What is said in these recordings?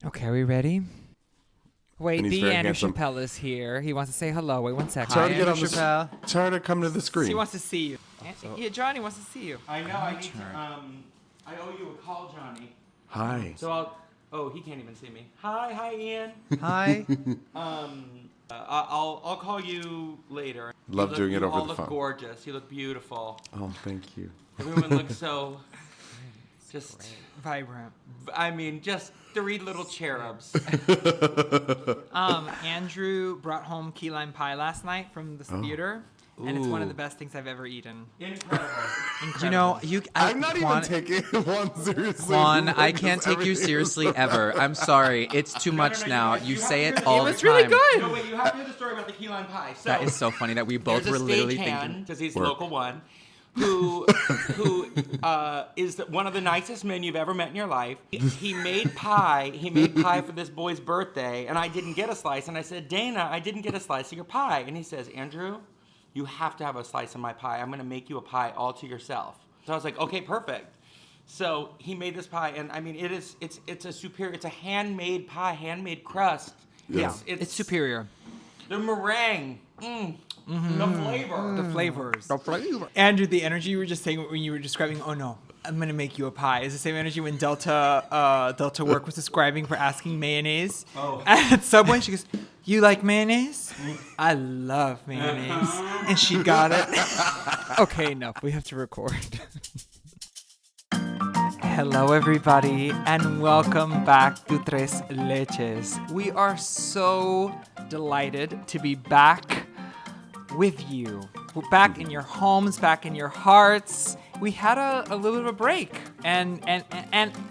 Okay, are we ready? Wait, And he's the very Andrew handsome. Chappelle is here. He wants to say hello. Wait 1 second. Try to get on Andrew the Chappelle. Try to come to the screen. He wants to see you. So- Yeah, Johnny wants to see you. I know. I need to. I owe you a call, Johnny. Hi. So I'll. Oh, he can't even see me. Hi, Ian. Hi. I'll call you later. Love doing it over You all the look phone. gorgeous. You look beautiful. Oh, thank you. Everyone looks so. Just. Vibrant. I mean, just 3 little cherubs. Andrew brought home key lime pie last night from the theater, and it's one of the best things I've ever eaten. Incredible. Incredible. You know, I'm not Juan, even taking Juan seriously. Juan, I Because can't take you everything seriously is- ever. I'm sorry. It's too much no, now. you You have say to it hear all it the was time. really good. No, wait. You have to hear the story about the key lime pie. So That is so funny that we both there's were a literally stagehand, thinking. because he's Work. local one, who is one of the nicest men you've ever met in your life. He made pie. He made pie for this boy's birthday, and I didn't get a slice. And I said, Dana, I didn't get a slice of your pie. And he says, Andrew, you have to have a slice of my pie. I'm going to make you a pie all to yourself. So I was like, okay, perfect. So he made this pie, and I mean, it's a superior. It's a handmade pie, handmade crust. Yeah. It's superior. The meringue. The flavor. The flavors. Andrew, the energy you were just saying when you were describing, oh no, I'm going to make you a pie, is the same energy when Delta Work was describing for asking mayonnaise. Oh. At Subway, she goes, you like mayonnaise? I love mayonnaise. And she got it. Okay, enough. We have to record. Hello, everybody, and welcome back to Tres Leches. We are so delighted to be back with you. We're back in your homes, back in your hearts. We had a little bit of a break, and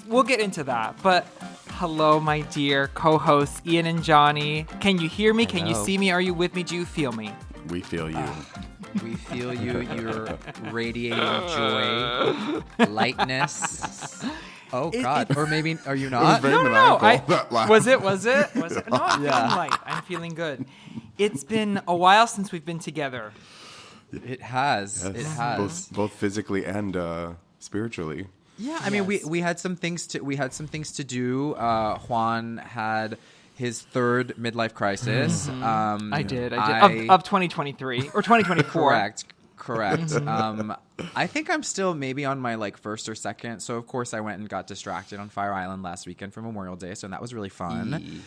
we'll get into that. But hello, my dear co-hosts, Ian and Johnny. Can you hear me? Can you Hello. see me? Are you with me? Do you feel me? We feel you. We feel you. You're radiating joy, lightness. Oh, God. Or maybe, are you It was not? very No. maniacal, that laugh. Was it? No, I'm feeling light. I'm feeling good. It's been a while since we've been together. It has. Yes. It has. Both physically and spiritually. Yeah, I mean, Yes. we had some things to do. Juan had his third midlife crisis. I did. Of 2023 or 2024. Correct. I think I'm still maybe on my first or second. So of course I went and got distracted on Fire Island last weekend for Memorial Day. So that was really fun.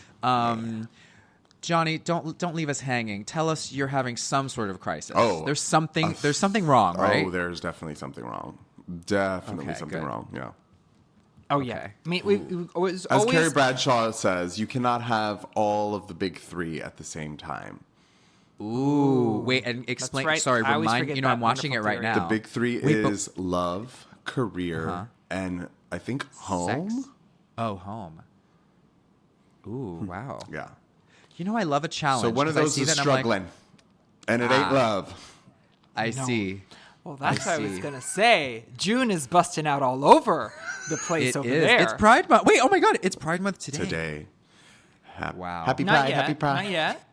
Johnny, don't leave us hanging. Tell us you're having some sort of crisis. Oh, there's something wrong, right? Oh, there's definitely something wrong. Definitely Okay, something good. wrong. Yeah. Oh yeah. Okay. I mean, we always As Carrie Bradshaw says, you cannot have all of the big three at the same time. Ooh, wait, and explain. right. Sorry, I always remind forget you know that I'm watching it wonderful right theory. now. The big three Wait, but- is love, career, and I think home. Sex? Oh, home. Ooh, wow. Yeah. You know, I love a challenge. So one of 'cause I those see is that and I'm like, struggling, and it ain't love. I see. Well, that's what I was see. gonna say. June is busting out all over the place It over is. there. It's Pride Month. Wait, oh my God, it's Pride Month today. Today. Wow. Happy Not Pride. yet. Happy Pride. Not yet.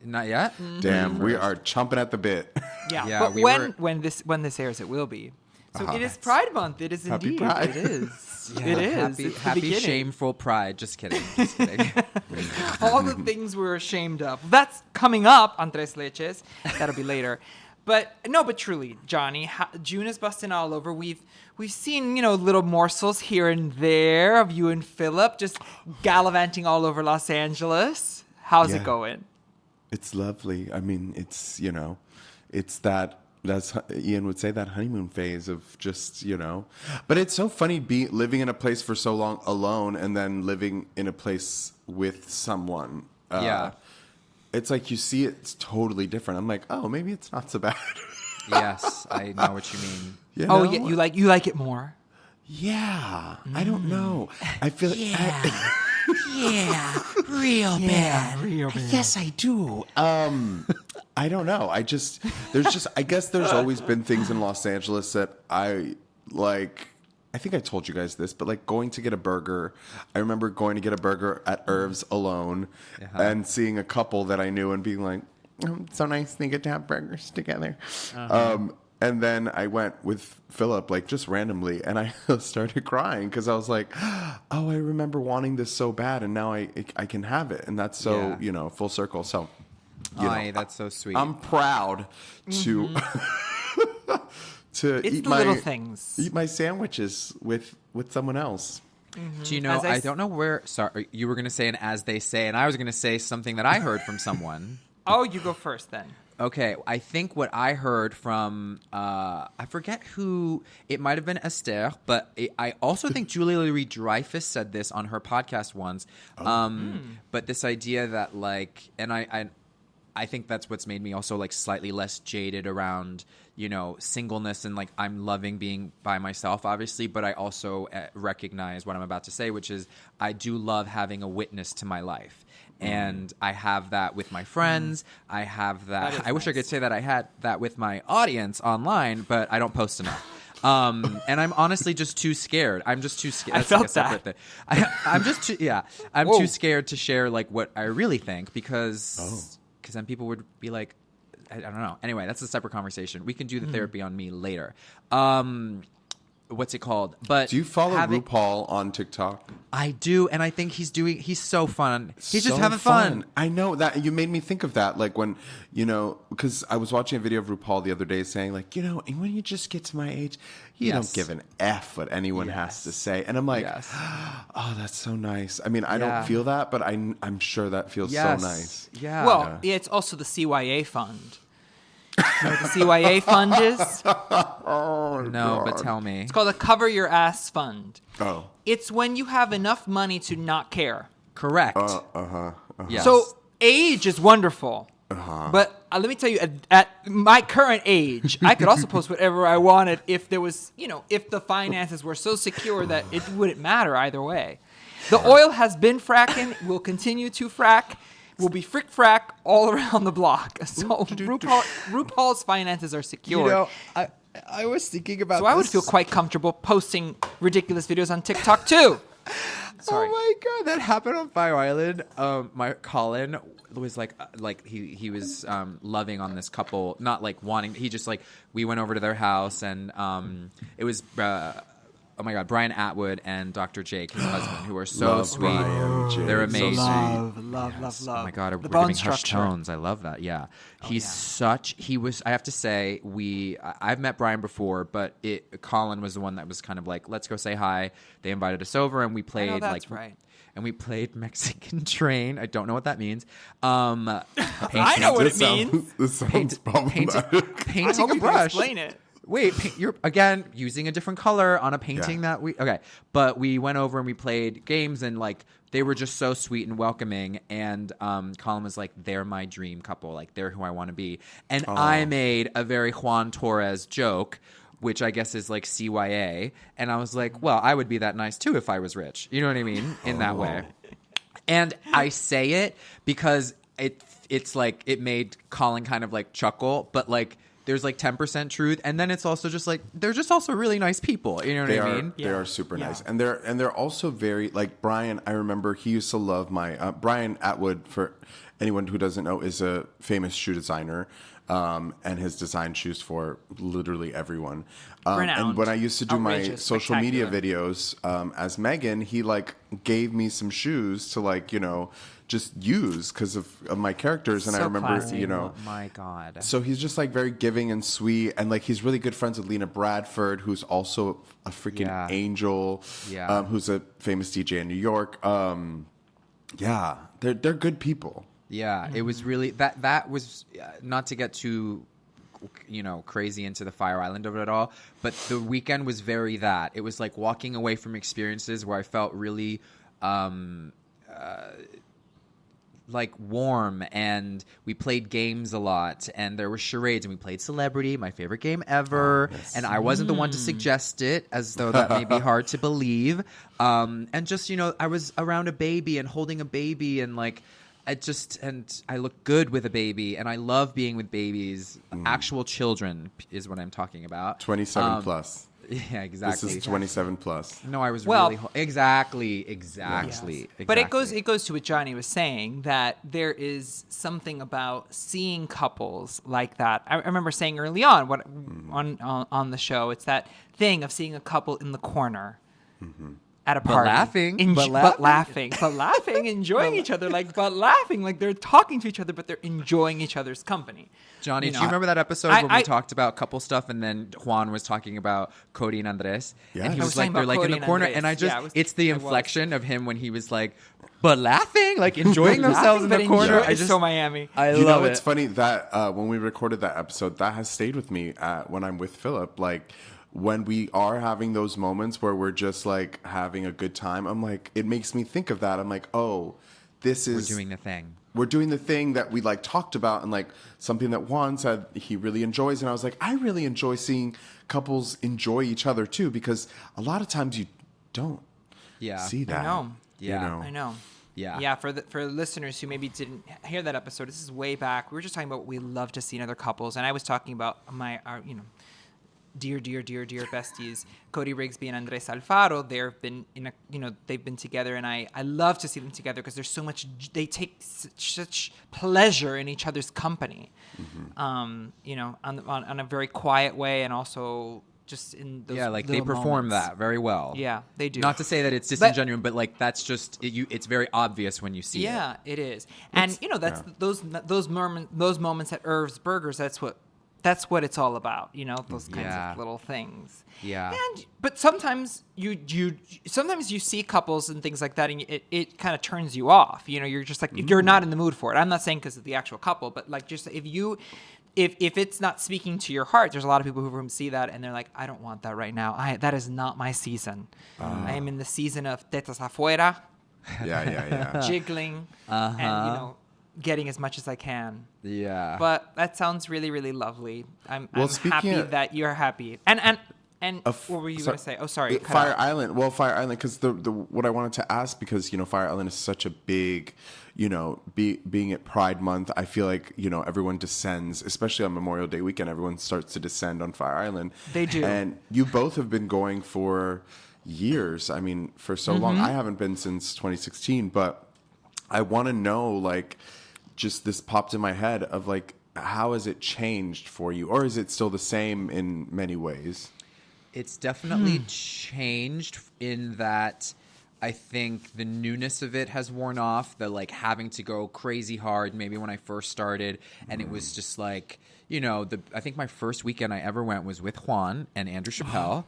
Not yet. Damn, we are chomping at the bit. Yeah. Yeah, but we when this airs, it will be. So it is Yes. Pride Month. It is Happy indeed. Pride. It is. Yeah, It is. Happy, It's the happy beginning. shameful Pride. Just kidding. Just kidding. All the things we're ashamed of. That's coming up on Tres Leches. That'll be later. But truly, Johnny, June is busting all over. We've seen, little morsels here and there of you and Philip just gallivanting all over Los Angeles. How's Yeah. it going? It's lovely. I mean, it's that's Ian would say, that honeymoon phase of just, But it's so funny living in a place for so long alone and then living in a place with someone. Yeah. It's like you see it's totally different. I'm like, oh, maybe it's not so bad. Yes, I know what you mean. You Oh, know? yeah, you like it more. Yeah. I don't know. I feel Yeah, real bad. Real bad. Yes, I do. I don't know. I guess there's always been things in Los Angeles that I like. I think I told you guys this, but like going to get a burger. I remember going to get a burger at Irv's alone and seeing a couple that I knew and being like, oh, it's so nice they get to have burgers together. And then I went with Philip, like just randomly, and I started crying because I was like, "Oh, I remember wanting this so bad, and now I can have it." And that's so full circle. So, that's so sweet. I'm proud to to It's eat the my little things. eat my sandwiches with someone else. Do you know? As I don't know where. Sorry, you were going to say an as they say, and I was going to say something that I heard from someone. Oh, you go first then. Okay, I think what I heard from, I forget who, it might have been Esther, but I also think Julia Louis-Dreyfus said this on her podcast once. But this idea that like, and I think that's what's made me also like slightly less jaded around, singleness and like I'm loving being by myself, obviously, but I also recognize what I'm about to say, which is I do love having a witness to my life. And I have that with my friends. I have that. I wish I could say that I had that with my audience online, but I don't post enough. And I'm honestly just too scared. I'm just too scared. That's I felt like a separate that. thing. I'm just too, I'm Whoa. too scared to share like what I really think because then people would be like, I don't know. Anyway, that's a separate conversation. We can do the therapy on me later. What's it called? But Do you follow RuPaul on TikTok? I do, and I think he's so fun. He's just So having fun. I know that you made me think of that, like when because I was watching a video of RuPaul the other day saying like, when you just get to my age, you don't give an F what anyone has to say, and I'm like, oh, that's so nice. I mean, I don't feel that, but I'm sure that feels so nice. Yeah. Well, it's also the CYA fund. You know what the CYA fund is? no, but tell me. It's called a Cover Your Ass Fund. Oh. It's when you have enough money to not care. Correct. Yes. So age is wonderful. But let me tell you, at my current age, I could also post whatever I wanted if there was, if the finances were so secure that it wouldn't matter either way. The oil has been fracking, will continue to frack, will be frack all around the block. So RuPaul's finances are secure. I was thinking about So I would feel quite comfortable posting ridiculous videos on TikTok too. Sorry. Oh my god, that happened on Fire Island. My Colin was like he was loving on this couple, not like wanting. He just like we went over to their house and it was. Oh my God, Brian Atwood and Dr. Jake, his husband, who are so Love sweet. Brian, Jake. They're amazing. Love. Oh my God, The we're bone giving hushed structure. tones. I love that. Yeah, he was. I have to say, I've met Brian before, but Colin was the one that was kind of like, let's go say hi. They invited us over, and we played that's right. And we played Mexican Train. I don't know what that means. I know what it means. This sounds problematic. I Painting hope a you can brush. explain it. Wait, you're again using a different color on a painting that we okay. But we went over and we played games and like they were just so sweet and welcoming. And Colin was like, "They're my dream couple. Like they're who I want to be." And I made a very Juan Torres joke, which I guess is like CYA. And I was like, "Well, I would be that nice too if I was rich." You know what I mean? In that way. And I say it because it's like it made Colin kind of like chuckle, but like. There's like 10% truth, and then it's also just like they're just also really nice people. You know what I mean? They are super nice, and they're also very like Brian. I remember he used to love my Brian Atwood. For anyone who doesn't know, is a famous shoe designer, and has designed shoes for literally everyone. And when I used to do my Outrageous, social media spectacular. videos as Megan, he like gave me some shoes to like just use because of my characters, and So I remember classy. Oh my God. So he's just like very giving and sweet, and like he's really good friends with Lena Bradford, who's also a freaking angel, who's a famous DJ in New York. They're good people. Yeah, it was really that was not to get too crazy into the Fire Island of it all, but the weekend was very that. It was like walking away from experiences where I felt really like warm, and we played games a lot, and there were charades, and we played Celebrity, my favorite game ever. And I wasn't the one to suggest it, as though that may be hard to believe. And just I was around a baby and holding a baby, and like I look good with a baby, and I love being with babies. Actual children is what I'm talking about. 27 plus. Yeah, exactly. This is 27 plus. No, I was Well- really exactly. But it goes to what Johnny was saying, that there is something about seeing couples like that. I remember saying early on on the show, it's that thing of seeing a couple in the corner at a party, laughing, enjoying each other, like they're talking to each other, but they're enjoying each other's company. Johnny, You do know, you remember that episode when we talked about couple stuff, and then Juan was talking about Cody and Andres, Yes. and he I was was like, talking they're about like in Cody the and corner, Andres. and I just, Yeah, it's the I was. inflection of him when he was like, but laughing, like enjoying themselves in But the corner. it's so Miami. I You love know it. what's funny? That when we recorded that episode, that has stayed with me when I'm with Philip. Like, when we are having those moments where we're just like having a good time, I'm like, it makes me think of that. I'm like, oh, this is... We're doing the thing. We're doing the thing that we like talked about, and like something that Juan said he really enjoys. And I was like, I really enjoy seeing couples enjoy each other too, because a lot of times you don't see that. I know. Yeah. You know? I know. Yeah. Yeah, for listeners who maybe didn't hear that episode, this is way back. We were just talking about what we love to see in other couples, and I was talking about our dear besties, Cody Rigsby and Andres Alfaro. They've been they've been together, and I love to see them together because there's so much. They take such pleasure in each other's company, on a very quiet way, and also just in those they perform moments. that very well. Yeah, they do. Not to say that it's disingenuous, but like that's just it's very obvious when you see it. Yeah, it is. And that's those moments at Irv's Burgers. That's what it's all about. Those kinds of little things. Yeah. But sometimes you see couples and things like that, and it kind of turns you off. You're just like, if you're not in the mood for it. I'm not saying because of the actual couple, but like just if it's not speaking to your heart, there's a lot of people who see that and they're like, I don't want that right now. That is not my season. I am in the season of tetas afuera, Yeah. jiggling, and getting as much as I can. Yeah. But that sounds really, really lovely. I'm speaking happy of- that you're happy. And what were you going to say? Oh, sorry. cut Fire out. Island. Well, Fire Island, because the what I wanted to ask, because Fire Island is such a big, being at Pride Month, I feel like everyone descends, especially on Memorial Day weekend. Everyone starts to descend on Fire Island. They do. And you both have been going for years. I mean, for so long. I haven't been since 2016, but I want to know, like, just this popped in my head of like, how has it changed for you, or is it still the same in many ways? It's definitely changed in that I think the newness of it has worn off. The like having to go crazy hard maybe when I first started, and it was just like, I think my first weekend I ever went was with Juan and Andrew Chappelle.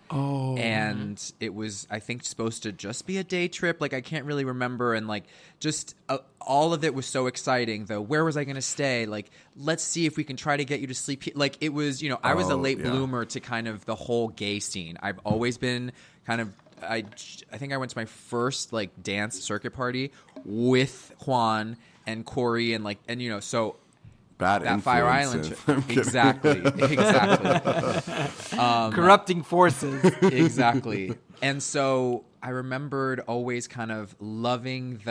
And it was, I think, supposed to just be a day trip. Like, I can't really remember. And like, just all of it was so exciting though. Where was I going to stay? Like, let's see if we can try to get you to sleep here. Like, it was, I was a late bloomer to kind of the whole gay scene. I've always been kind of, I think I went to my first like dance circuit party with Juan and Corey and like, and so Bad that Fire Island influences. trip. Exactly. Corrupting forces. Exactly. And so I remembered always kind of loving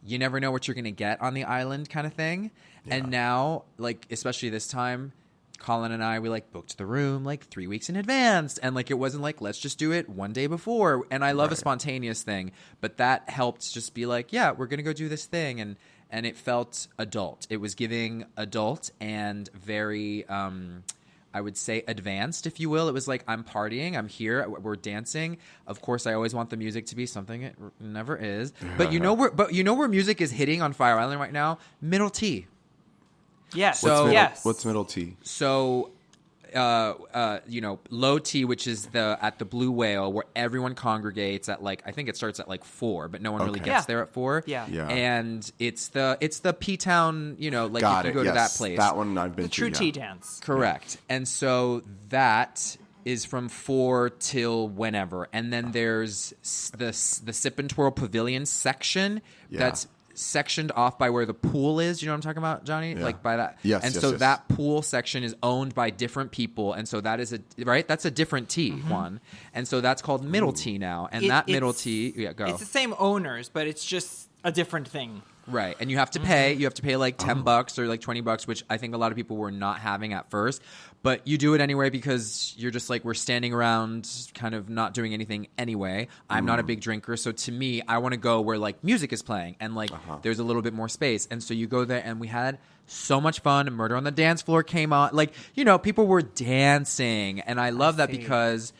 you never know what you're going to get on the island kind of thing. Yeah. And now, like, especially this time, Colin and I, we like booked the room like 3 weeks in advance. And like, it wasn't like, let's just do it one day before. And I love a spontaneous thing, but that helped just be like, yeah, we're going to go do this thing. And it felt adult. It was giving adult and very, I would say, advanced, if you will. It was like, I'm partying, I'm here, we're dancing. Of course, I always want the music to be something it never is. But where music is hitting on Fire Island right now? Middle T. Yes. What's middle T? So, low T, which is at the Blue Whale, where everyone congregates at like, I think it starts at like 4, but no one really gets there at 4. Yeah. And it's the P-Town, like Got you it. can go to that place. That one I've been The to. true yeah. tea dance. Correct. And so that is from 4 till whenever. And then there's the Sip and Twirl Pavilion section that's sectioned off by where the pool is. You know what I'm talking about, Johnny? Yeah. Like by that. Yes. And yes, so yes. that pool section is owned by different people. And so that is that's a different T, Juan. And so that's called middle T now. And that middle T, go. It's the same owners, but it's just a different thing. Right. And you have to pay. You have to pay like $10 or like $20, which I think a lot of people were not having at first. But you do it anyway because you're just like, we're standing around kind of not doing anything anyway. I'm not a big drinker. So to me, I want to go where like music is playing and like there's a little bit more space. And so you go there and we had so much fun. Murder on the Dance Floor came on. Like, you know, people were dancing. And I love that because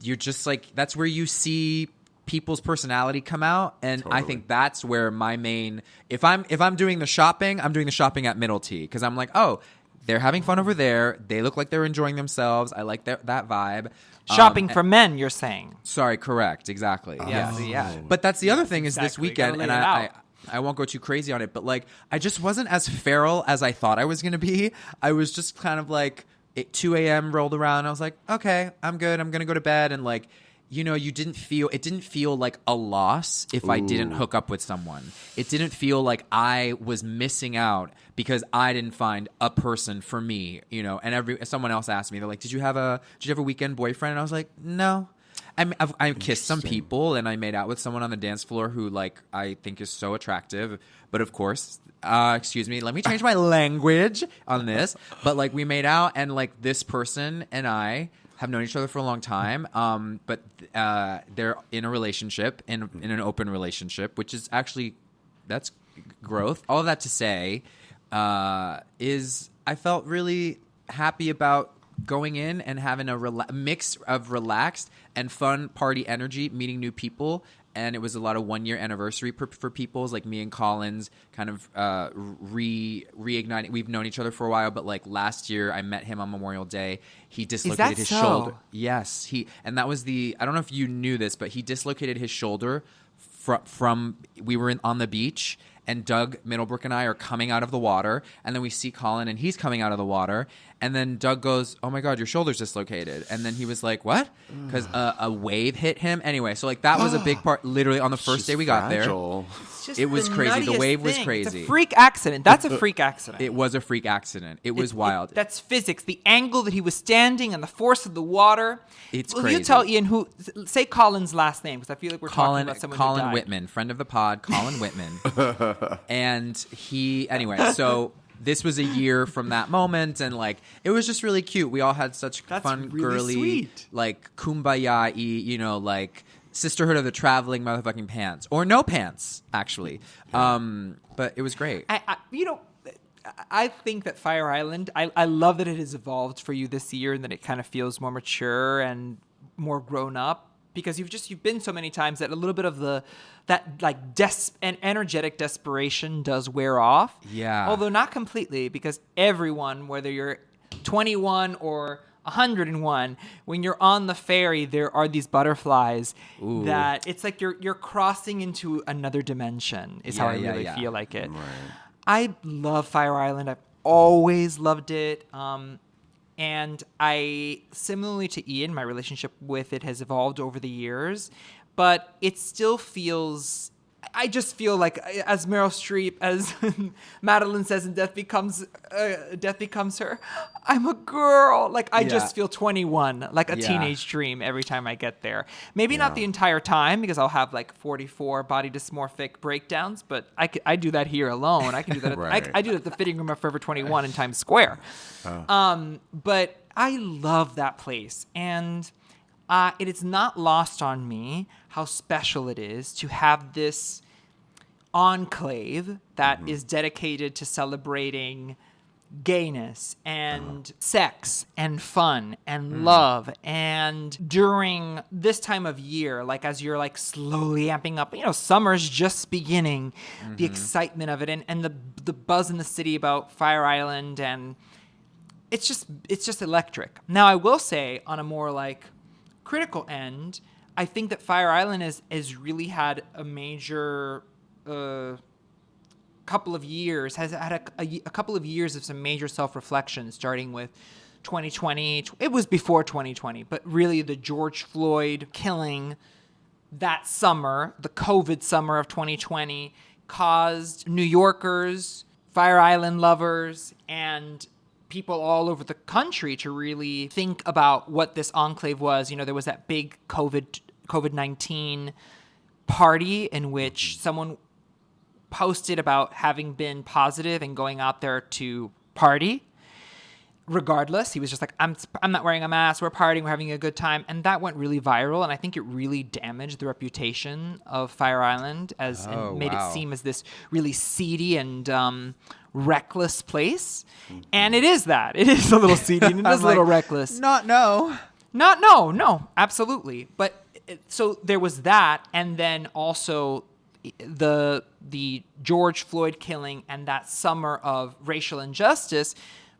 you're just like, that's where you see people's personality come out, and I think that's where my main, if I'm doing the shopping, I'm doing the shopping at Middle T, because I'm like, oh, they're having fun over there, they look like they're enjoying themselves, I like that vibe. Shopping for men, you're saying? Sorry, correct, exactly. Yes, yeah. But that's the other thing is this Exactly. weekend, Gotta and lay it I won't go too crazy on it, but like I just wasn't as feral as I thought I was going to be. I was just kind of like 2 a.m. rolled around, and I was like, okay, I'm good, I'm going to go to bed, and like, you know, it didn't feel like a loss if I didn't hook up with someone. It didn't feel like I was missing out because I didn't find a person for me, you know. And someone else asked me, they're like, "Did you have a weekend boyfriend?" And I was like, "No." I kissed some people and I made out with someone on the dance floor who like I think is so attractive, but of course, excuse me, let me change my language on this. But like we made out, and like this person and I have known each other for a long time, but they're in a relationship, in an open relationship, which is actually, that's growth. All of that to say is I felt really happy about going in and having a mix of relaxed and fun party energy, meeting new people. And it was a lot of 1 year anniversary for people's, like me and Collins kind of reigniting. We've known each other for a while, but like last year I met him on Memorial Day. He dislocated his shoulder. Yes. And that was I don't know if you knew this, but he dislocated his shoulder from we were on the beach, and Doug Middlebrook and I are coming out of the water, and then we see Colin and he's coming out of the water, and then Doug goes, "Oh my God, your shoulder's dislocated." And then he was like, "What?" Because a wave hit him. Anyway, so like that was a big part. Literally on the first day we got there, it was crazy. The wave was crazy. It's a freak accident. That's a freak accident. It was a freak accident. It was wild. That's physics. The angle that he was standing and the force of the water. It's Will crazy. you tell Ian say Colin's last name, because I feel like we're talking about someone who Colin died. Whitman, friend of the pod, Colin Whitman. And so this was a year from that moment, and like it was just really cute. We all had such fun, really girly, sweet. like kumbaya-y, you know, like sisterhood of the traveling motherfucking pants, or no pants, actually. But it was great. I think that Fire Island, I love that it has evolved for you this year, and that it kind of feels more mature and more grown up, because you've been so many times that a little bit of that like and energetic desperation does wear off. Yeah. Although not completely, because everyone, whether you're 21 or 101, when you're on the ferry, there are these butterflies that it's like you're crossing into another dimension is how I really feel like it. Right. I love Fire Island. I've always loved it. And I, similarly to Ian, my relationship with it has evolved over the years, but it still feels, I just feel like, as Meryl Streep, as Madeline says in Death Becomes Her, I'm a girl. Like, I just feel 21, like a teenage dream every time I get there. Maybe not the entire time, because I'll have like 44 body dysmorphic breakdowns, but I do that here alone. I can do that. Right. I do it at the fitting room of Forever 21 in Times Square. But I love that place. And it is not lost on me how special it is to have this enclave that is dedicated to celebrating gayness and sex and fun and love. And during this time of year, like as you're like slowly amping up, you know, summer's just beginning, the excitement of it and the buzz in the city about Fire Island, and it's just electric. Now, I will say, on a more like critical end, I think that Fire Island has really had a major couple of years, has had a couple of years of some major self-reflection, starting with 2020. It was before 2020, but really the George Floyd killing that summer, the COVID summer of 2020, caused New Yorkers, Fire Island lovers, and people all over the country to really think about what this enclave was. You know, there was that big COVID-19 party in which someone posted about having been positive and going out there to party. Regardless, he was just like, I'm not wearing a mask. We're partying. We're having a good time. And that went really viral. And I think it really damaged the reputation of Fire Island and made it seem as this really seedy and reckless place. And it is that. It is a little seedy and it is a little reckless. No, absolutely. But so there was that. And then also the George Floyd killing and that summer of racial injustice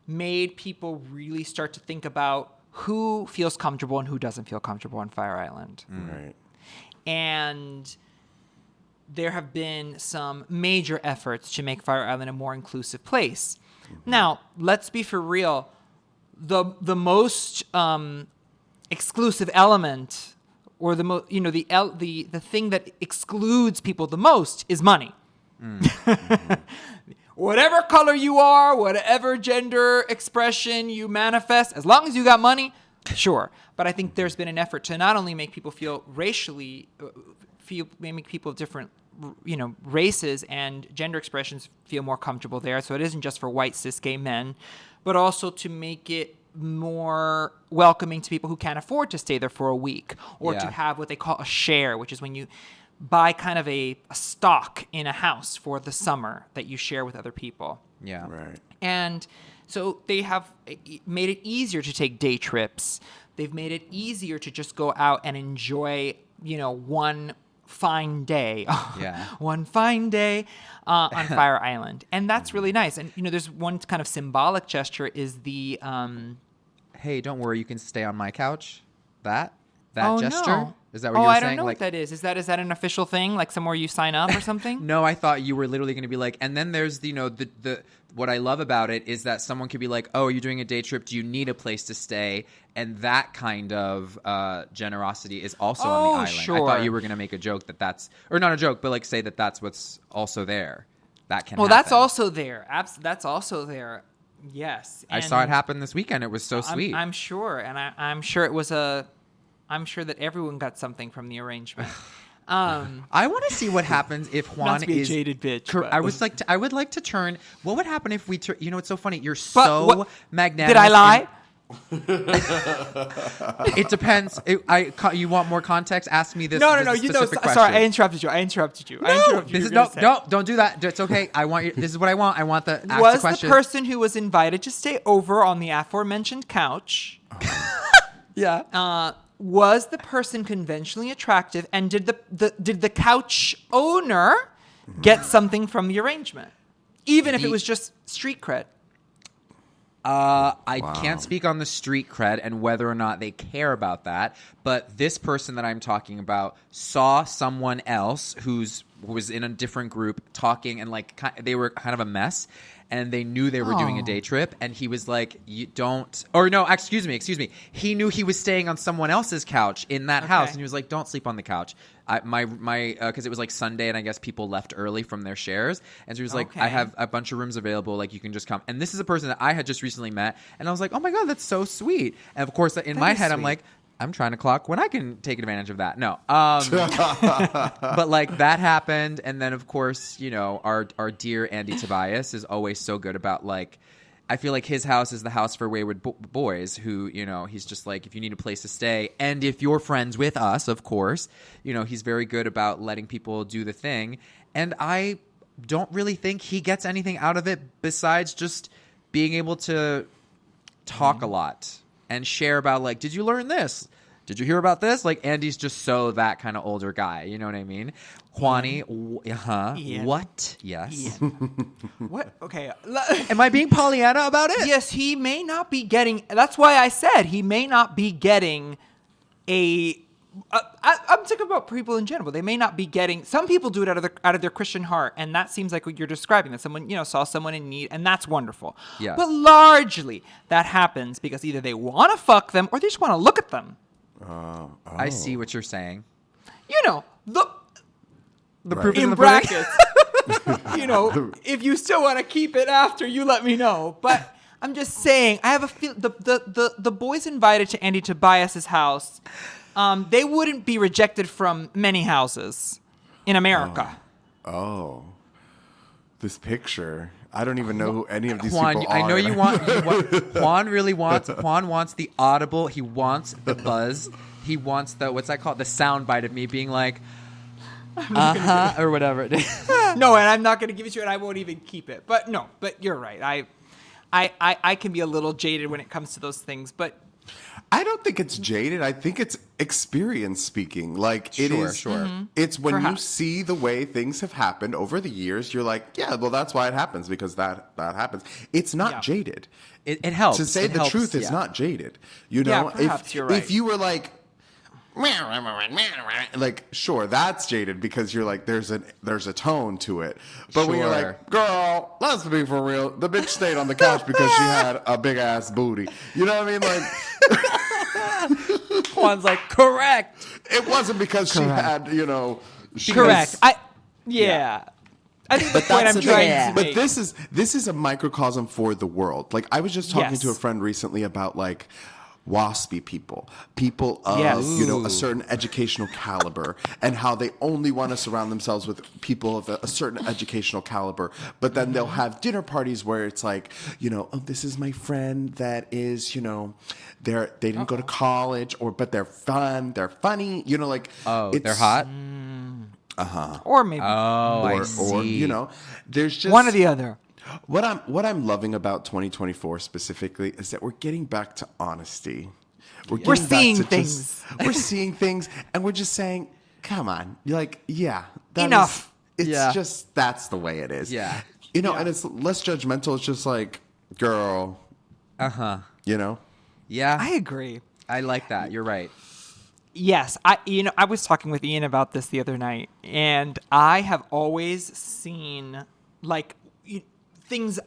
made people really start to think about who feels comfortable and who doesn't feel comfortable on Fire Island. Right. And there have been some major efforts to make Fire Island a more inclusive place. Now, let's be for real. The most exclusive element, or the thing that excludes people the most, is money. Whatever color you are, whatever gender expression you manifest, as long as you got money, sure. But I think there's been an effort to not only make people feel make people of different, races and gender expressions feel more comfortable there. So it isn't just for white cis gay men, but also to make it more welcoming to people who can't afford to stay there for a week, or to have what they call a share, which is when you buy kind of a stock in a house for the summer that you share with other people. Yeah. Right. And so they have made it easier to take day trips. They've made it easier to just go out and enjoy, one fine day. One fine day on Fire Island. And that's really nice. And, there's one kind of symbolic gesture is the... hey, don't worry, you can stay on my couch. That gesture? No. Is that what you were saying? I don't know what that is. Is that an official thing? Like somewhere you sign up or something? No, I thought you were literally going to be like, and then there's, the what I love about it is that someone could be like, oh, are you doing a day trip? Do you need a place to stay? And that kind of generosity is also on the island. Sure. I thought you were going to make a joke or not a joke, but like say that that's what's also there. That can happen. That's also there. That's also there. Yes. I saw it happen this weekend. It was so sweet. I'm sure. And I'm sure it was I'm sure that everyone got something from the arrangement. I want to see what happens if Juan Not to be a is jaded bitch. I would like to turn. What would happen if we? It's so funny. You're magnanimous. Did I lie? It depends. You want more context? Ask me this. No. Specific question. Sorry, I interrupted you. Don't do that. It's okay. I want you. This is what I want. I want the. Ask Was the question. the person who was invited to stay over on the aforementioned couch? Yeah. Was the person conventionally attractive, and did the couch owner get something from the arrangement, even if it was just street cred? I can't speak on the street cred and whether or not they care about that, but this person that I'm talking about saw someone else who was in a different group talking, and they were kind of a mess, and they knew they were doing a day trip, and he was like, you don't, or no, excuse me. He knew he was staying on someone else's couch in that house, and he was like, don't sleep on the couch. Because it was like Sunday, and I guess people left early from their shares, and so he was like, I have a bunch of rooms available, like you can just come. And this is a person that I had just recently met, and I was like, oh my God, that's so sweet. And of course, in my head, I'm like, I'm trying to clock when I can take advantage of that. No. But like that happened. And then of course, our dear Andy Tobias is always so good about I feel like his house is the house for wayward boys who, he's just like, if you need a place to stay and if you're friends with us, of course, he's very good about letting people do the thing. And I don't really think he gets anything out of it besides just being able to talk a lot and share about did you learn this? Did you hear about this? Andy's just so that kind of older guy. You know what I mean? Juani, what? Yes. What? Okay. Am I being Pollyanna about it? Yes, he may not be getting. That's why I said he may not be getting I'm talking about people in general. They may not be getting. Some people do it out of their Christian heart, and that seems like what you're describing. That someone saw someone in need, and that's wonderful. Yeah. But largely that happens because either they want to fuck them or they just want to look at them. I see what you're saying. The proof is in the brackets. If you still want to keep it after, you let me know. But I'm just saying, I have a feel the boys invited to Andy Tobias's house. They wouldn't be rejected from many houses in America. this picture. I don't even know who any of these Juan, people are. I know you want Juan really wants Juan wants the audible. He wants the buzz. He wants the what's that called? The sound bite of me being like, or whatever. No, and I'm not going to give it to you, and I won't even keep it. But no, but you're right. I can be a little jaded when it comes to those things, but I don't think it's jaded. I think it's experience speaking. Like it is. Sure. Mm-hmm. It's when you Perhaps. see the way things have happened over the years. You're like, yeah, well, that's why it happens because that happens. It's not Yeah. jaded. It helps. To say It the helps, truth, it's yeah. not jaded. You Yeah, know, perhaps you're right. If you were like, like, sure, that's jaded because you're like, there's a tone to it. But when you're Sure. like, girl, let's be for real, the bitch stayed on the couch because she had a big ass booty. You know what I mean? Like, Juan's like, correct. it wasn't because she had, she correct. was- Yeah. I think the point I'm the trying thing. to make. But this is a microcosm for the world. Like I was just talking Yes. to a friend recently about like waspy people of Yes. a certain educational caliber, and how they only want to surround themselves with people of a certain educational caliber. But then they'll have dinner parties where it's like, oh, this is my friend that is, they didn't go to college, but they're fun, they're funny, like They're hot. or maybe I or see. there's just one or the other. What I'm loving about 2024 specifically is that we're getting back to honesty. We're getting back seeing to things. we're seeing things, and we're just saying, "Come on!" You're like, "Yeah, that Enough." It's Yeah. just that's the way it is. Yeah. And it's less judgmental. It's just like, "Girl," Yeah. I agree. I like that. You're right. Yes, I was talking with Ian about this the other night, and I have always seen like things.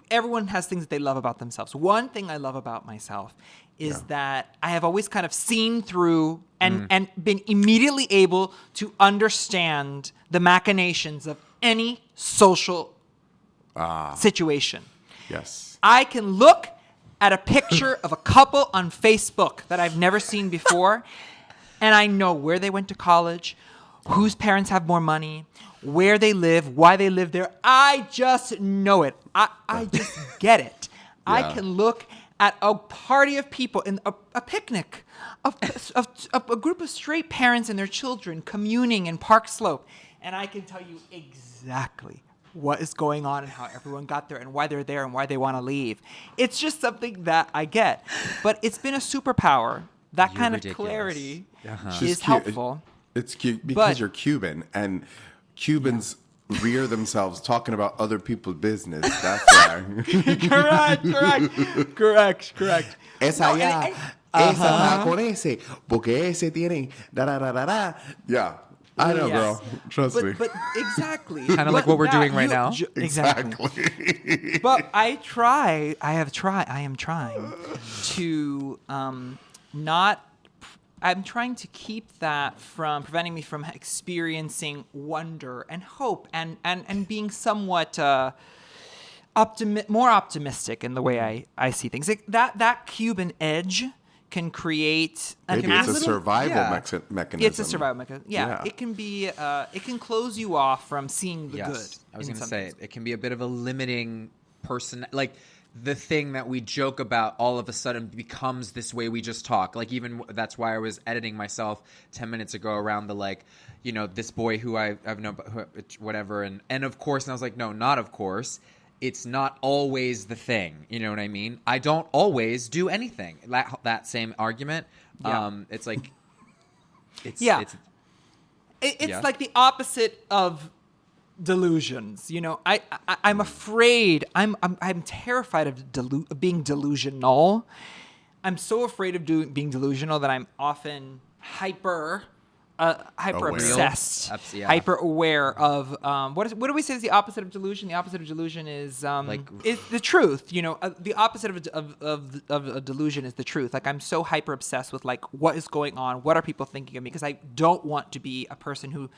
Everyone has things that they love about themselves. One thing I love about myself is that I have always kind of seen through and been immediately able to understand the machinations of any social situation. Yes. I can look at a picture of a couple on Facebook that I've never seen before, and I know where they went to college, whose parents have more money, where they live, why they live there. I just know it. I just get it. I can look at a party of people in a picnic, of a group of straight parents and their children communing in Park Slope, and I can tell you exactly what is going on and how everyone got there and why they're there and why they want to leave. It's just something that I get. But it's been a superpower. That You're kind ridiculous. of clarity It's is cute. helpful. It's cute because But- you're Cuban, and Cubans rear themselves talking about other people's business. That's why. Correct. Esa No, ya, and- esa va con ese, porque ese tiene da da da da da. Yeah, I know, Yes. girl. Trust me. But exactly. Kinda like what we're doing right now. Exactly. But I am trying to not. I'm trying to keep that from preventing me from experiencing wonder and hope and being somewhat more optimistic in the way I see things. Like that Cuban edge can create an Maybe it's a survival mechanism. It's a survival mechanism. Yeah, Yeah. it can be. It can close you off from seeing the Yes. good. I was in going to some say things. it can be a bit of a limiting person, like the thing that we joke about all of a sudden becomes this way we just talk. Like even that's why I was editing myself 10 minutes ago around the like, this boy who I've known, whatever, and of course, and I was like, no, not of course. It's not always the thing. You know what I mean? I don't always do anything. That same argument. Yeah. It's like, it's Yeah. It's, It's Yeah. like the opposite of delusions. I'm afraid. I'm terrified of being delusional. I'm so afraid of being delusional that I'm often hyper obsessed, Yeah. hyper aware of what do we say is the opposite of delusion? The opposite of delusion is is the truth. The opposite of a delusion is the truth. Like I'm so hyper obsessed with like what is going on, what are people thinking of me? Because I don't want to be a person who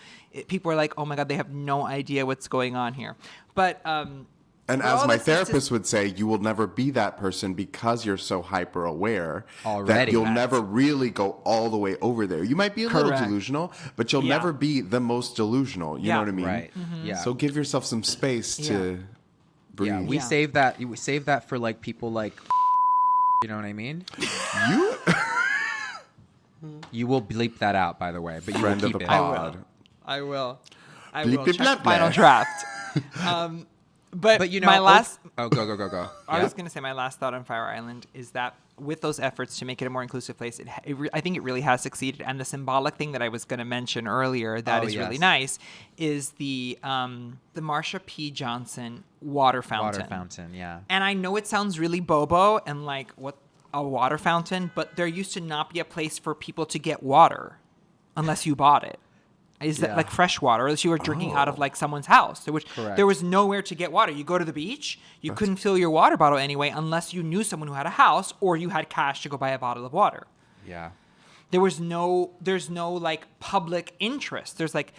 people are like, oh my god, they have no idea what's going on here. But And And Well, as my this is just- therapist would say, you will never be that person because you're so hyper aware that Already. you'll That's- never really go all the way over there. You might be a little Correct. delusional, but you'll Yeah. never be the most delusional. You Yeah. know what I mean? Right. Yeah. So give yourself some space to breathe. Yeah, we Yeah. save that. We save that for like people like, you know what I mean? You You will bleep that out, by the way, but you friend will of keep the it. pod. I will. I Bleep will it, check blah, the final blah. draft. But But you know, my last. Oh, go. I Yeah. was going to say my last thought on Fire Island is that with those efforts to make it a more inclusive place, I think it really has succeeded. And the symbolic thing that I was going to mention earlier that Oh, is really yes. nice is the Marsha P. Johnson water fountain. Water fountain, yeah. And I know it sounds really bobo and like what a water fountain, but there used to not be a place for people to get water unless you bought it. Is that Yeah. like fresh water, unless you were drinking out of like someone's house? Correct. There was nowhere to get water. You go to the beach, you couldn't fill your water bottle anyway unless you knew someone who had a house or you had cash to go buy a bottle of water. Yeah. There's no like public interest. There's like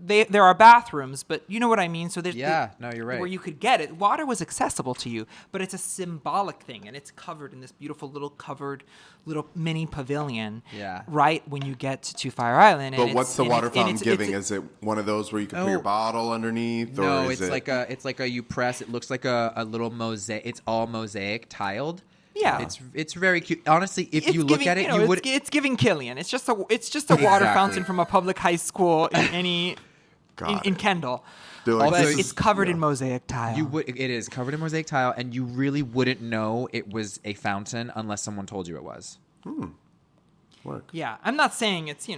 there are bathrooms, but you know what I mean. So there's Yeah, no, you're right. where you could get it. Water was accessible to you, but it's a symbolic thing, and it's covered in this beautiful little covered little mini pavilion. Yeah. Right when you get to Fire Island. But and what's the water fountain giving? It's- Is it one of those where you can put your Oh. bottle underneath? Or No, is it's it... like a you press. It looks like a little mosaic. It's all mosaic tiled. Yeah. It's very cute. Honestly, if it's you look giving- at it, know, you it's- would. It's giving Killian. It's just a water Exactly. fountain from a public high school in any Got in it. Kendall. They're like, But Also, this it's is- covered yeah. in mosaic tile. You would. It is covered in mosaic tile, and you really wouldn't know it was a fountain unless someone told you it was. Work. Yeah, I'm not saying it's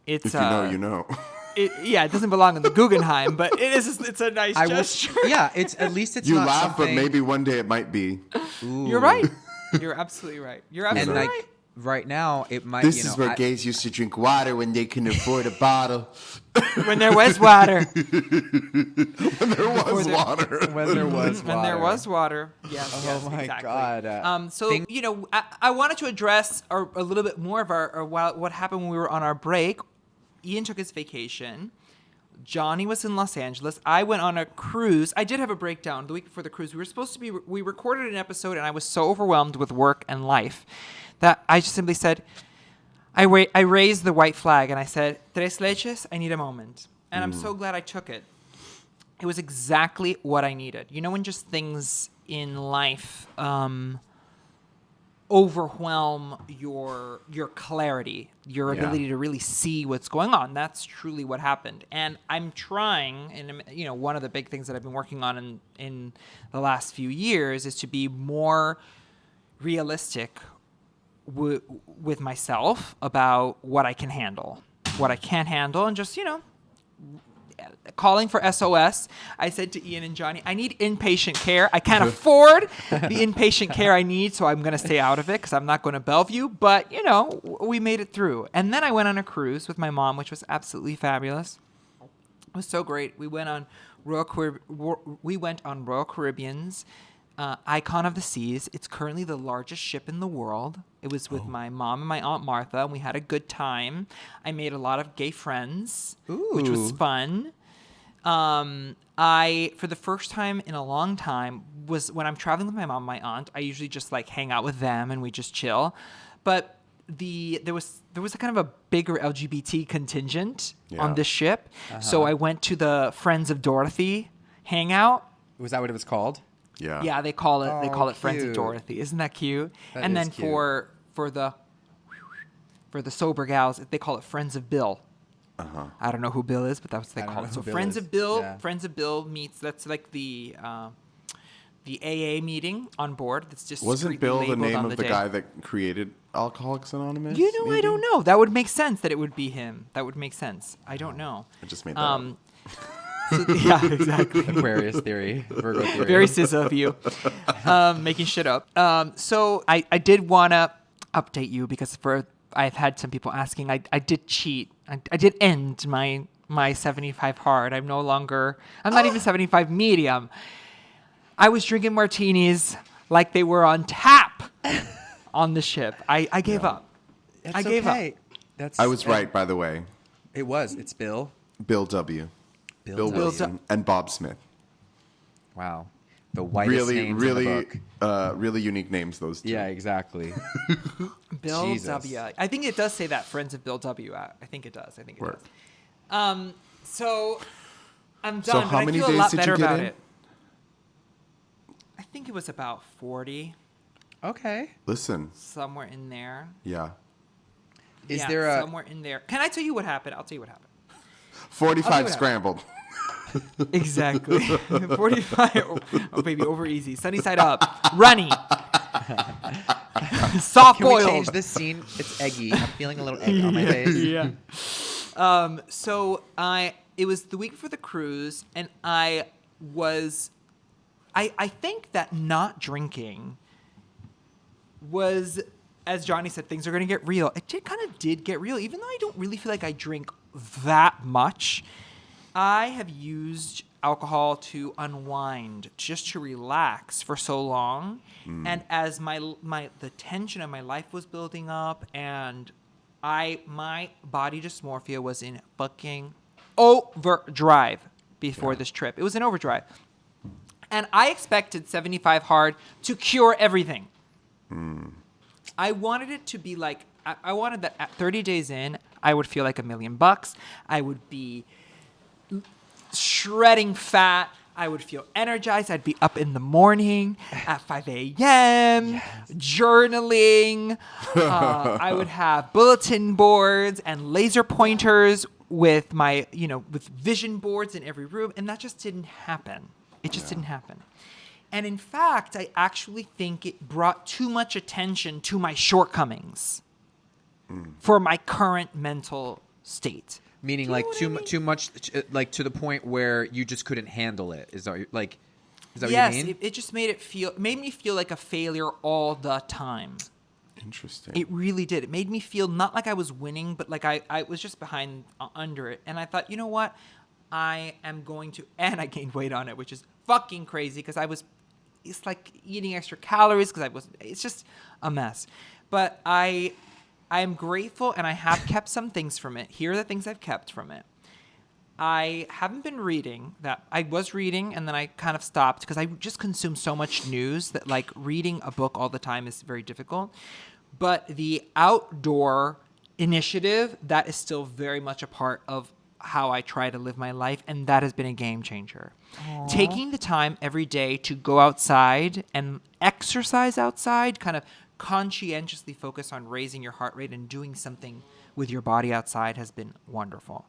it's If you know, you know. it doesn't belong in the Guggenheim, but it's a nice I will. gesture. Yeah, it's at least it's You not laugh, but something- maybe one day it might be. You're right. You're absolutely right. You're And absolutely like right. right now, it might. This you know, is where I- gays used to drink water when they couldn't afford a bottle. When there was water. When there was the- water. when there was When there was water. Yes. Oh yes, my exactly. God, So I wanted to address a little bit more of what happened when we were on our break. Ian took his vacation. Johnny was in Los Angeles. I went on a cruise. I did have a breakdown the week before the cruise. We recorded an episode, and I was so overwhelmed with work and life that I just simply said, I raised the white flag, and I said, Tres Leches, I need a moment. And I'm so glad I took it. It was exactly what I needed. You know, when just things in life overwhelm your clarity, your Yeah. ability to really see what's going on. That's truly what happened. And I'm trying, and one of the big things that I've been working on in the last few years is to be more realistic with myself about what I can handle, what I can't handle, and just calling for SOS. I said to Ian and Johnny, I need inpatient care. I can't afford the inpatient care I need, so I'm going to stay out of it because I'm not going to Bellevue. But, we made it through. And then I went on a cruise with my mom, which was absolutely fabulous. It was so great. We went on Royal Caribbean's Icon of the Seas. It's currently the largest ship in the world. It was with my mom and my Aunt Martha, and we had a good time. I made a lot of gay friends, which was Ooh. fun. I, for the first time in a long time, was when I'm traveling with my mom and my aunt, I usually just like hang out with them and we just chill. But there was a kind of a bigger LGBT contingent on Yeah. this ship. So I went to the Friends of Dorothy hangout. Was that what it was called? Yeah. Yeah, they call it Oh, Friends of cute. Dorothy. Isn't that cute? That And is then cute. for the sober gals, they call it Friends of Bill. I don't know who Bill is, but that's what they I don't call know it. So who Bill Friends is. of Bill, Yeah. Friends of Bill meets. That's like the AA meeting on board. That's just Wasn't discreetly Bill the labeled name on of the day. guy that created Alcoholics Anonymous? You know, I maybe? don't know. That would make sense that it would be him. That would make sense. I don't know. I just made that up. Yeah, exactly. Aquarius theory, Virgo theory. Very SZA of you, making shit up. So I did want to update you because I've had some people asking. I did cheat. I did end my 75 hard. I'm not even 75 medium. I was drinking martinis like they were on tap on the ship. I gave up. That's I gave up. okay. That's. I was right, by the way. It was. It's Bill. Bill W. Bill W. Wilson and Bob Smith. Wow. The whitest names in the book. Really unique names, those two. Yeah, exactly. Bill Jesus. W. I think it does say that, Friends of Bill W. I think it does. Work. does. So I'm done, So how but many I feel a days lot did you better get about in? it. I think it was about 40, Okay. Listen, somewhere in there. yeah. Is Yeah, there a... somewhere in there? Can I tell you what happened? I'll tell you what happened. 45 what scrambled. Exactly. 45. Oh, baby, over easy. Sunny side up. Runny. Soft Can we boiled. change this scene? It's eggy. I'm feeling a little egg on my face. Yeah. So it was the week for the cruise, and I think that not drinking was, as Johnny said, things are going to get real. It kind of did get real, even though I don't really feel like I drink that much. I have used alcohol to unwind, just to relax for so long. And as the tension of my life was building up, and my body dysmorphia was in fucking overdrive before this trip. It was in overdrive. And I expected 75 hard to cure everything. I wanted it to be like, I wanted that at 30 days in, I would feel like $1 million. I would be shredding fat. I would feel energized. I'd be up in the morning at 5 a.m. journaling. I would have bulletin boards and laser pointers with with vision boards in every room. And that just didn't happen. It just didn't happen. And in fact, I actually think it brought too much attention to my shortcomings for my current mental state. Meaning, like, too much, like, to the point where you just couldn't handle it. Is that what you mean? It just made me feel like a failure all the time. Interesting. It really did. It made me feel not like I was winning, but like I was just behind under it. And I thought, you know what? I am going to, and I gained weight on it, which is fucking crazy because it's like eating extra calories it's just a mess. But I am grateful, and I have kept some things from it. Here are the things I've kept from it. I haven't been reading that. I was reading, and then I kind of stopped because I just consume so much news that, like, reading a book all the time is very difficult. But the outdoor initiative, that is still very much a part of how I try to live my life, and that has been a game changer. Aww. Taking the time every day to go outside and exercise outside, kind of conscientiously focus on raising your heart rate and doing something with your body outside has been wonderful.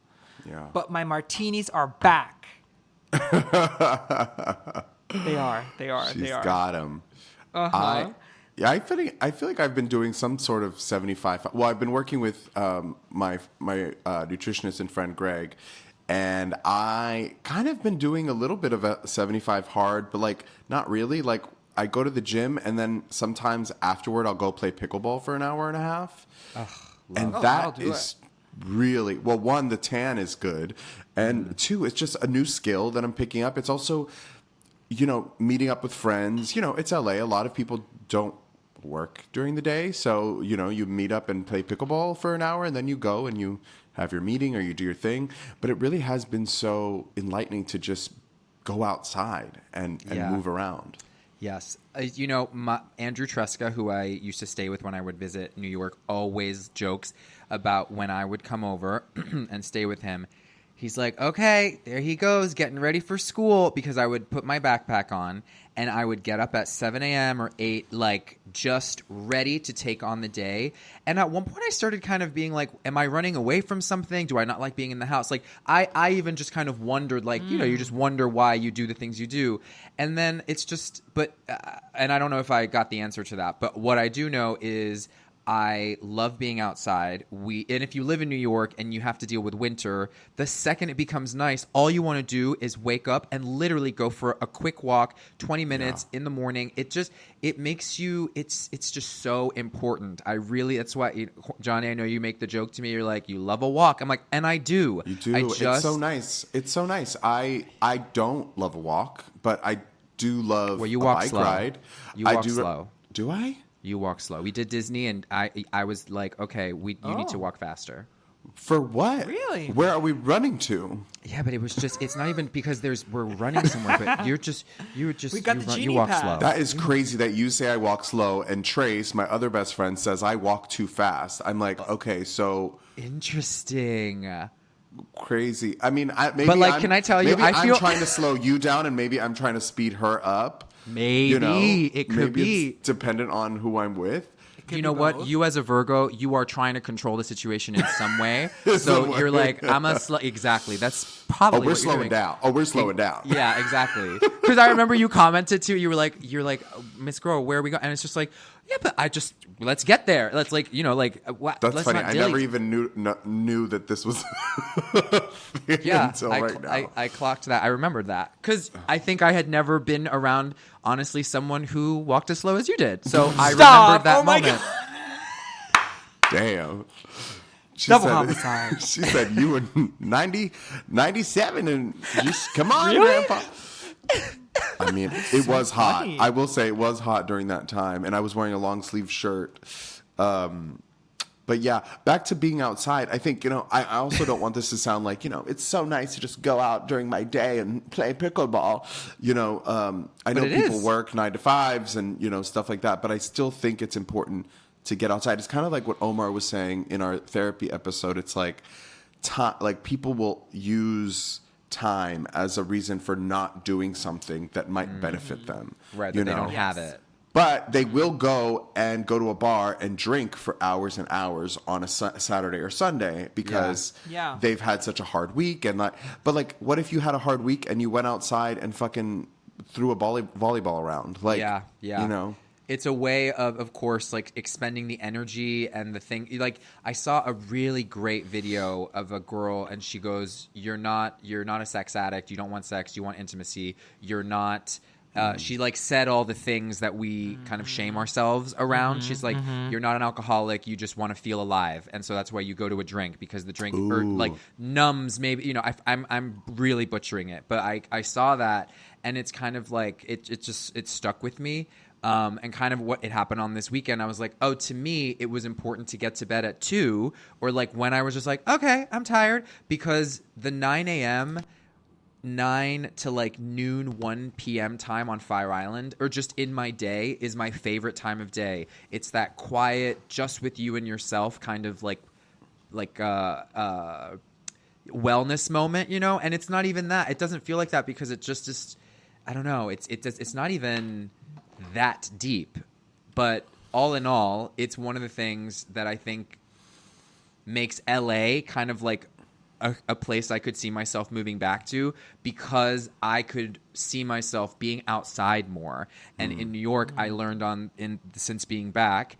Yeah. But my martinis are back. They are. She's got them. Uh-huh. I feel like I've been doing some sort of 75. Well, I've been working with my nutritionist and friend Greg, and I kind of been doing a little bit of a 75 hard, but like not really. Like I go to the gym, and then sometimes afterward I'll go play pickleball for an hour and a half. And that is really, well, one, the tan is good, and two, it's just a new skill that I'm picking up. It's also, meeting up with friends. It's LA. A lot of people don't work during the day, so you meet up and play pickleball for an hour, and then you go and you have your meeting or you do your thing. But it really has been so enlightening to just go outside and move around. Yes. Andrew Tresca, who I used to stay with when I would visit New York, always jokes about when I would come over and stay with him. He's like, okay, there he goes, getting ready for school, because I would put my backpack on and I would get up at 7 a.m. or 8, like just ready to take on the day. And at one point I started kind of being like, am I running away from something? Do I not like being in the house? Like I even just kind of wondered, like, you just wonder why you do the things you do. And then it's just, and I don't know if I got the answer to that, but what I do know is I love being outside. And if you live in New York and you have to deal with winter, the second it becomes nice, all you want to do is wake up and literally go for a quick walk, 20 minutes in the morning. It makes you, it's just so important. That's why, Johnny, I know you make the joke to me. You're like, you love a walk. I'm like, and I do. You do. It's so nice. It's so nice. I don't love a walk, but I do love you a walk bike slow. ride. You walk slow. Do I? You walk slow. We did Disney, and I was like, okay, you need to walk faster. For what? Really? Where are we running to? Yeah, but it was just, it's not even because we're running somewhere, but you got the genie walk pass. slow. That is crazy that you say I walk slow, and Trace, my other best friend, says I walk too fast. I'm like, okay, so Interesting. crazy. I mean, maybe But, like, can I tell you, maybe I feel- I'm trying to slow you down, and maybe I'm trying to speed her up. Maybe. It could maybe be. it's dependent on who I'm with. You know what? You as a Virgo, you are trying to control the situation in some way. So Some way. you're like, exactly. That's probably Oh, we're what you're slowing doing. down. Oh, we're slowing down. Yeah, exactly. Because I remember you commented too. You're like, Miss Girl, where are we going? And it's just like, yeah, but let's get there. Let's That's let's funny. not I dilly. never even knew that this was Yeah, until right now. I clocked that. I remembered that because I think I had never been around, honestly, someone who walked as slow as you did. So I remembered that Oh my moment. God. Damn. She Double said, homicide. She said you were 97 and just come on, Really? Grandpa. I mean, it was hot. funny. I will say it was hot during that time, and I was wearing a long sleeve shirt. But yeah, back to being outside. I think, I also don't want this to sound like, it's so nice to just go out during my day and play pickleball. I know it people is. work 9 to 5s and, stuff like that, but I still think it's important to get outside. It's kind of like what Omar was saying in our therapy episode. It's like, people will use time as a reason for not doing something that might benefit them. Right, you that they know? don't have it. But they will go to a bar and drink for hours and hours on a Saturday or Sunday because Yeah. they've had such a hard week. But what if you had a hard week and you went outside and fucking threw a volleyball around? Yeah. It's a way of course, like expending the energy and the thing. Like I saw a really great video of a girl, and she goes, "You're not a sex addict. You don't want sex. You want intimacy. You're not." She said all the things that we kind of shame ourselves around. She's like, "You're not an alcoholic. You just want to feel alive, and so that's why you go to a drink because the drink numbs. Maybe I'm really butchering it, but I saw that, and it's kind of like it stuck with me." And kind of what it happened on this weekend, I was like, oh, to me, it was important to get to bed at 2 or when I was just like, okay, I'm tired because the 9 a.m., 9 to noon, 1 p.m. time on Fire Island or just in my day is my favorite time of day. It's that quiet, just with you and yourself kind of wellness moment, and it's not even that. It doesn't feel like that because it just is, I don't know. It's not even that deep, but all in all, it's one of the things that I think makes LA kind of like a place I could see myself moving back to because I could see myself being outside more. And in New York, I learned since being back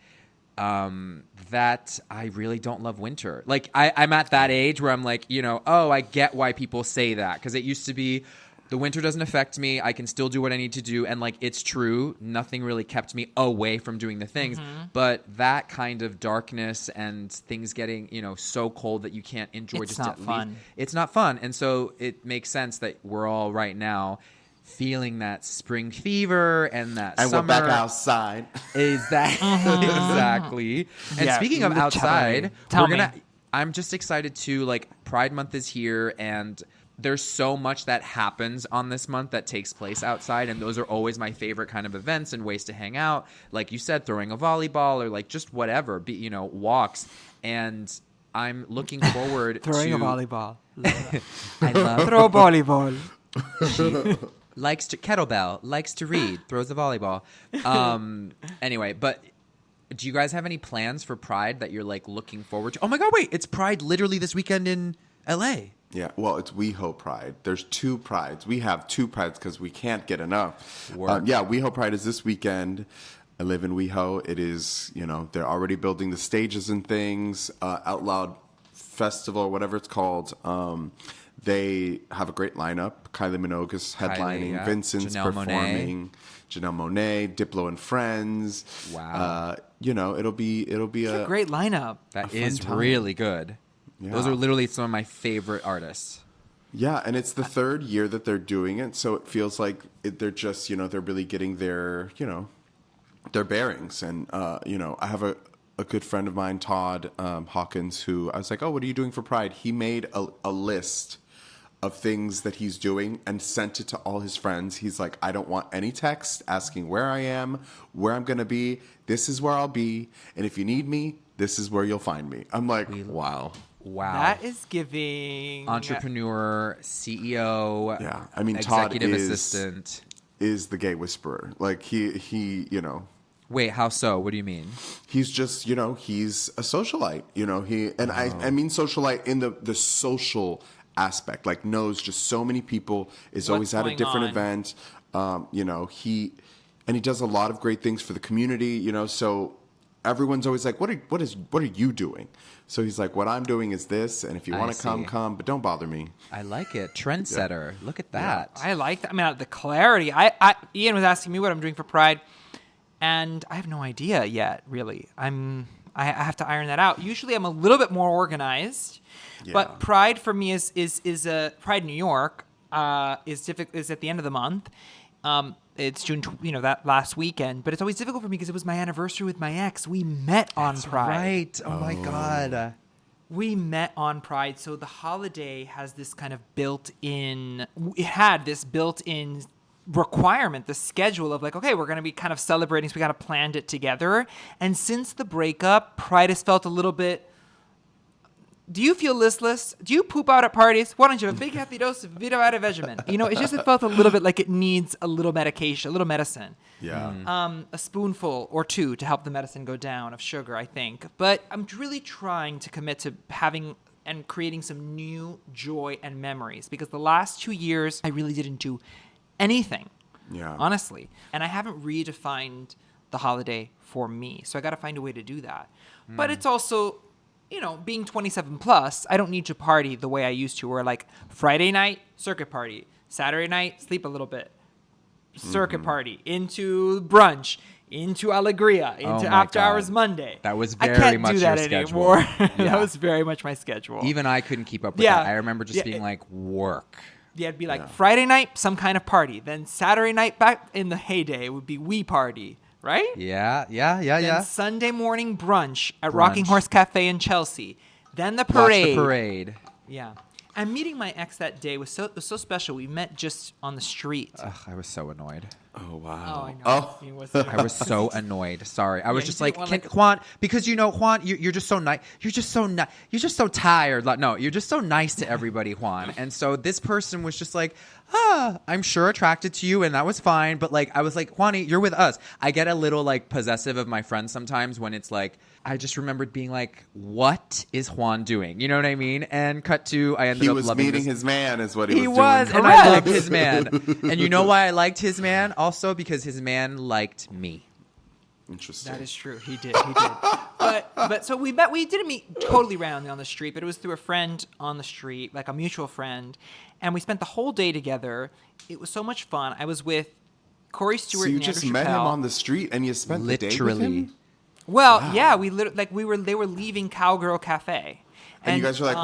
that I really don't love winter. I'm at that age where I'm like, I get why people say that because it used to be the winter doesn't affect me. I can still do what I need to do. And it's true. Nothing really kept me away from doing the things. But that kind of darkness and things getting, so cold that you can't enjoy It's just not at least. fun. It's not fun. And so it makes sense that we're all right now feeling that spring fever and that And summer. we're back outside. Is that exactly? And Yeah, speaking of literally. outside, Tell me. I'm just excited to Pride Month is here and there's so much that happens on this month that takes place outside, and those are always my favorite kind of events and ways to hang out. Like you said, throwing a volleyball or just whatever, walks. And I'm looking forward Throwing to a volleyball. I love Throw a volleyball. likes to kettlebell, likes to read, throws a volleyball. Anyway, but do you guys have any plans for Pride that you're looking forward to? Oh my God, wait, it's Pride literally this weekend in LA. Yeah, well, it's WeHo Pride. There's 2 Prides. We have 2 Prides because we can't get enough. Yeah, WeHo Pride is this weekend. I live in WeHo. It is, they're already building the stages and things. Out Loud Festival, or whatever it's called. They have a great lineup. Kylie Minogue is headlining. yeah. Vincent's Janelle performing. Janelle Monáe, Diplo and Friends. Wow. It'll be A great lineup. That fun is time. really good. Yeah. Those are literally some of my favorite artists. Yeah, and it's the 3rd year that they're doing it, so it feels like they're just, they're really getting their, their bearings. And, I have a a good friend of mine, Todd Hawkins, who I was like, oh, what are you doing for Pride? He made a list of things that he's doing and sent it to all his friends. He's like, I don't want any text asking where I am, where I'm going to be. This is where I'll be. And if you need me, this is where you'll find me. I'm like, wow. Wow. That is giving Entrepreneur, CEO, Yeah. I mean, Todd executive assistant. is the gay whisperer. Like he, Wait, how so? What do you mean? he's just, he's a socialite, I mean socialite in the social aspect, like knows just so many people, is always at a going different on? event. He does a lot of great things for the community, so everyone's always like, what are you doing? So he's like, what I'm doing is this, and if you want to see. come, but don't bother me. I like it. Trendsetter. Look at that. I like that. I mean, the clarity. Ian was asking me what I'm doing for Pride, and I have no idea yet. Really, I have to iron that out. Usually, I'm a little bit more organized, but Pride for me is Pride New York is at the end of the month. It's June, that last weekend, but it's always difficult for me because it was my anniversary with my ex. We met on Pride. Right. Oh my God. We met on Pride, so the holiday has this kind of built-in requirement, the schedule of like, okay, we're going to be kind of celebrating, so we kind of planned it together. And since the breakup, Pride has felt a little bit. Do you feel listless? Do you poop out at parties? Why don't you have a big healthy dose of Vita Vita Vegemin? It felt a little bit like it needs a little medication, a little medicine. Yeah. A spoonful or two to help the medicine go down of sugar, I think. But I'm really trying to commit to having and creating some new joy and memories, because the last 2 years, I really didn't do anything, honestly. And I haven't redefined the holiday for me. So I got to find a way to do that. But it's also, being 27 plus, I don't need to party the way I used to, where like Friday night, circuit party, Saturday night, sleep a little bit, circuit party, into brunch, into Alegria, into After Hours Monday. That was I very can't much do that your anymore. schedule. That was very much my schedule. Even I couldn't keep up with that. I remember just being like, work. Yeah, it'd be like Friday night, some kind of party. Then Saturday night, back in the heyday, would be we party, right? Yeah. Then Sunday morning brunch at Rocking Horse Cafe in Chelsea. Then the parade. Watch the parade. Yeah. And meeting my ex that day was so special. We met just on the street. Ugh, I was so annoyed. Oh, wow. Oh, I know. Oh. He was I was so annoyed. Sorry. I was you just didn't like, want, Juan, because Juan, you're just so nice. You're just so nice. You're just so tired. Like, no, you're just so nice to everybody, Juan. And so this person was just like, I'm sure attracted to you, and that was fine. But like, I was like, Juani, you're with us. I get a little like possessive of my friends sometimes when it's like, I just remembered being like, what is Juan doing? You know what I mean? And cut to, I ended He up was loving meeting this. his man, is what he was was, doing. and I loved his man. And you know why I liked his man? Also because his man liked me. Interesting. That is true. He did. But so we met. We didn't meet totally randomly on the street, but it was through a friend on the street, like a mutual friend, and we spent the whole day together. It was so much fun. I was with Corey Stewart. So you and just Andrew met him Chappelle. on the street and you spent the day with Literally. him? Well, Wow. yeah, they were leaving Cowgirl Cafe, And you guys were like,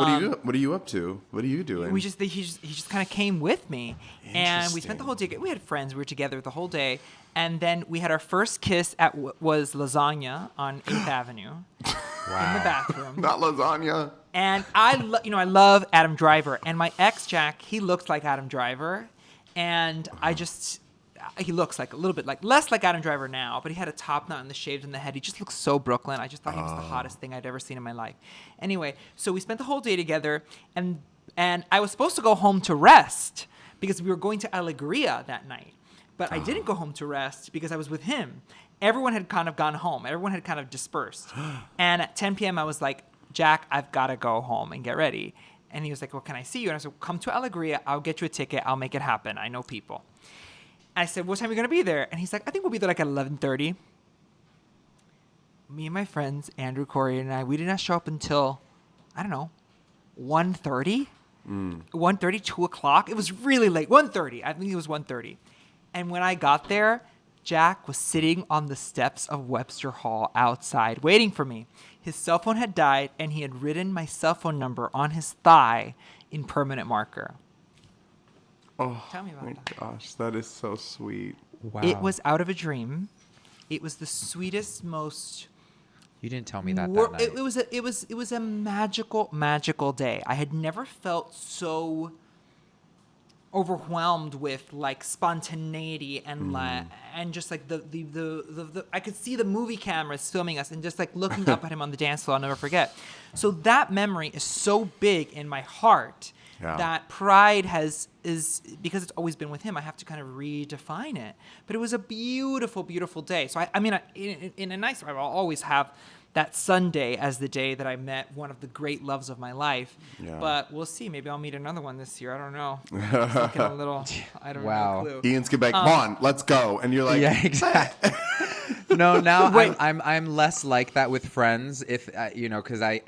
what are you up to? What are you doing? he just kind of came with me, and we spent the whole day. We had friends. We were together the whole day, and then we had our first kiss at was Lasagna on 8th Avenue in the bathroom. Not lasagna. And I love Adam Driver, and my ex Jack, he looks like Adam Driver, and he looks like a little bit like less like Adam Driver now, but he had a top knot and the shaved in the head. He just looks so Brooklyn. I just thought he was the hottest thing I'd ever seen in my life. Anyway, so we spent the whole day together, and I was supposed to go home to rest because we were going to Alegria that night. But I didn't go home to rest because I was with him. Everyone had kind of gone home. Everyone had kind of dispersed. And at 10 p.m. I was like, Jack, I've got to go home and get ready. And he was like, well, can I see you? And I said, come to Alegria. I'll get you a ticket. I'll make it happen. I know people. I said, what time are you going to be there? And he's like, I think we'll be there like at 11:30. Me and my friends, Andrew, Corey, and I, we did not show up until, I don't know, 1:30? 1:30, 2 o'clock? It was really late. 1:30. I think it was 1:30. And when I got there, Jack was sitting on the steps of Webster Hall outside waiting for me. His cell phone had died, and he had written my cell phone number on his thigh in permanent marker. Oh, Tell me about my that. gosh, that is so sweet. Wow. It was out of a dream. It was the sweetest, most You didn't tell me that were, night. it was a magical day. I had never felt so overwhelmed with like spontaneity and and just like the I could see the movie cameras filming us and just like looking up at him on the dance floor. I'll never forget. So that memory is so big in my heart that pride is because it's always been with him. I have to kind of redefine it. But it was a beautiful day. So I mean, in a nice way, I'll always have that Sunday as the day that I met one of the great loves of my life. Yeah. But we'll see. Maybe I'll meet another one this year. I don't know. It's looking a little, I don't know. Clue. Ian's gonna be like, Juan, let's go. And you're like, yeah, exactly. No, now I'm less like that with friends. If you know, because I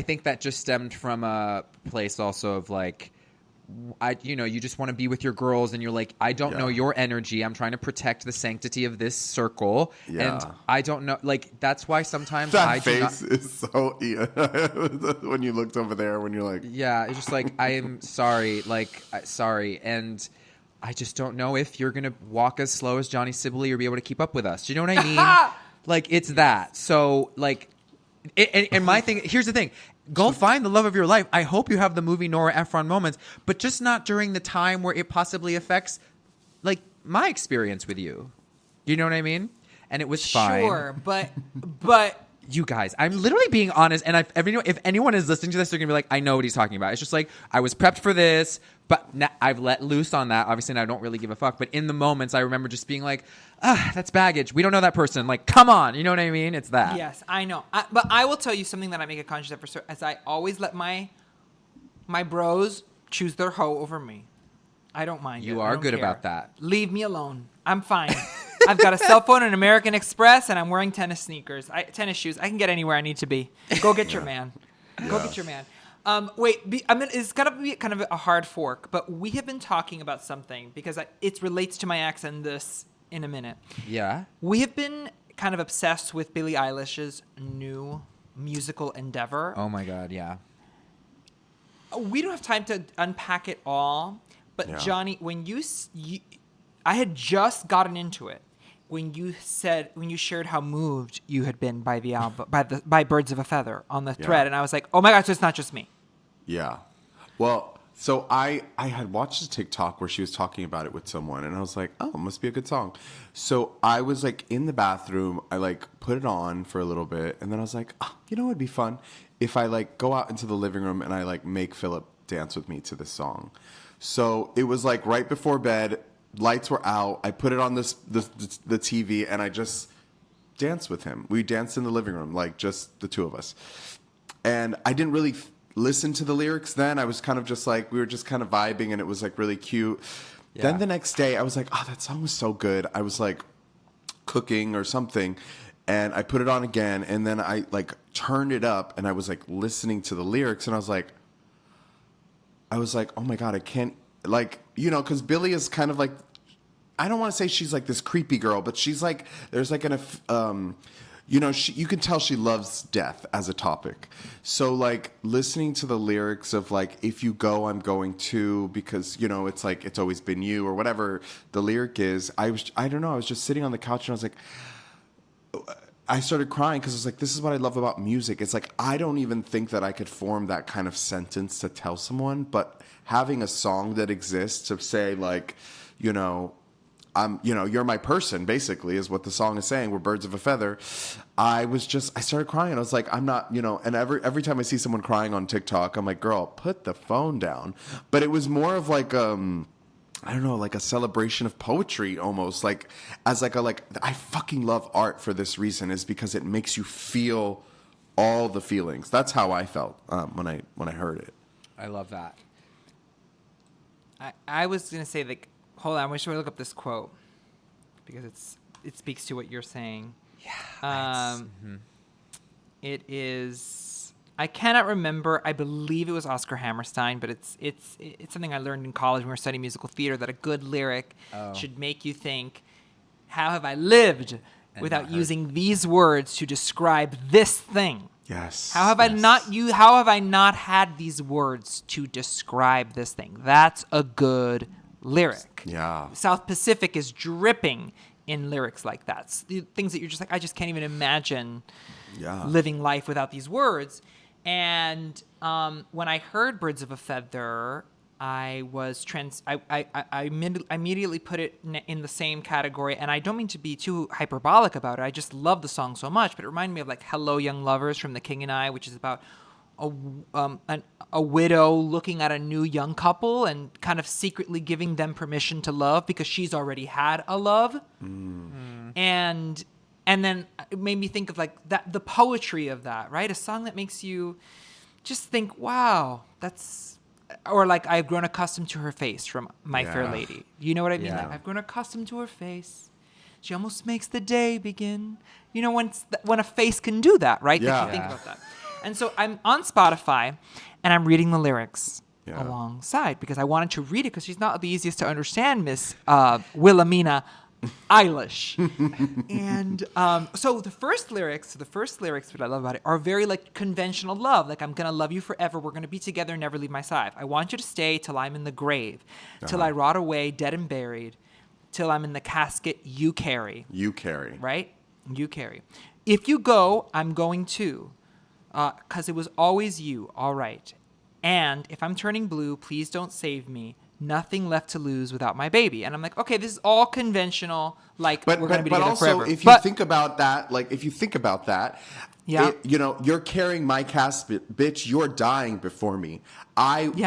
think that just stemmed from a place also of like, you just want to be with your girls and you're like, I don't know your energy. I'm trying to protect the sanctity of this circle. Yeah. And I don't know, like, that's why sometimes that face is so when you looked over there, when you're like, yeah, it's just like, I am sorry, like, sorry. And I just don't know if you're going to walk as slow as Johnny Sibilly or be able to keep up with us. Do you know what I mean? Like, it's that. So like, and my thing, here's the thing. Go find the love of your life. I hope you have the movie Nora Ephron moments, but just not during the time where it possibly affects, like, my experience with you. You know what I mean? And it was fine. Sure, but you guys, I'm literally being honest, and if anyone is listening to this, they're gonna be like, I know what he's talking about. It's just like, I was prepped for this, but I've let loose on that. Obviously, and I don't really give a fuck. But in the moments, I remember just being like, that's baggage. We don't know that person. Like, come on. You know what I mean? It's that. Yes, I know. But I will tell you something that I make a conscious effort, as I always let my bros choose their hoe over me. I don't mind. You are good about that. Leave me alone. I'm fine. I've got a cell phone and American Express, and I'm wearing tennis shoes. I can get anywhere I need to be. Go get your man. Go get your man. It's gonna be kind of a hard fork, but we have been talking about something because it relates to my ex and this in a minute. Yeah. We have been kind of obsessed with Billie Eilish's new musical endeavor. Oh my God, yeah. We don't have time to unpack it all, but Johnny, when I had just gotten into it. When you shared how moved you had been by the album, by Birds of a Feather on the thread, and I was like, oh my God, so it's not just me. Yeah. Well, so I had watched a TikTok where she was talking about it with someone, and I was like, oh, it must be a good song. So I was like in the bathroom, I like put it on for a little bit, and then I was like, you know what would be fun? If I like go out into the living room and I like make Philip dance with me to this song. So it was like right before bed. Lights were out. I put it on the TV, and I just danced with him. We danced in the living room, like just the two of us. And I didn't really listen to the lyrics then. I was kind of just like, we were just kind of vibing, and it was like really cute. Yeah. Then the next day, I was like, that song was so good. I was like cooking or something, and I put it on again, and then I like turned it up, and I was like listening to the lyrics, and I was like, oh my God, I can't. Like, because Billie is kind of like, I don't want to say she's like this creepy girl, but she's like, there's like you can tell she loves death as a topic. So like listening to the lyrics of like, if you go, I'm going to, because, it's like, it's always been you or whatever the lyric is. I don't know. I was just sitting on the couch and I was like, I started crying because I was like, this is what I love about music. It's like, I don't even think that I could form that kind of sentence to tell someone, but having a song that exists to say like, you're my person, basically, is what the song is saying. We're birds of a feather. I started crying. I was like, I'm not, and every time I see someone crying on TikTok, I'm like, girl, put the phone down. But it was more of like, I don't know, like a celebration of poetry almost, like as like I fucking love art for this reason, is because it makes you feel all the feelings. That's how I felt when I heard it. I love that. I was going to say, like, hold on, we should look up this quote because it speaks to what you're saying. Yeah. It is, I cannot remember, I believe it was Oscar Hammerstein, but it's something I learned in college when we were studying musical theater, that a good lyric should make you think, how have I lived without using these words to describe this thing? Yes. How have I not had these words to describe this thing? That's a good lyric. Yeah. South Pacific is dripping in lyrics like that. Things that you're just like, I just can't even imagine living life without these words. And when I heard Birds of a Feather, I immediately put it in the same category. And I don't mean to be too hyperbolic about it. I just love the song so much. But it reminded me of like Hello Young Lovers from The King and I, which is about a widow looking at a new young couple and kind of secretly giving them permission to love because she's already had a love. And then it made me think of like that, the poetry of that, right? A song that makes you just think, wow, that's, or like I've grown accustomed to her face from My Fair Lady. You know what I mean? Yeah. Like, I've grown accustomed to her face. She almost makes the day begin. You know, when a face can do that, right? Yeah. That you think about that. And so I'm on Spotify and I'm reading the lyrics alongside because I wanted to read it because she's not the easiest to understand, Miss Wilhelmina Eilish. And so the first lyrics, what I love about it, are very like conventional love. Like, I'm going to love you forever. We're going to be together and never leave my side. I want you to stay till I'm in the grave, till I rot away, dead and buried, till I'm in the casket you carry. You carry. Right? You carry. If you go, I'm going too. 'Cause it was always you, all right. And if I'm turning blue, please don't save me. Nothing left to lose without my baby. And I'm like, okay, this is all conventional. Like, we're going to be together also, forever. if you think about that, Yeah. you're carrying my casket, bitch. You're dying before me.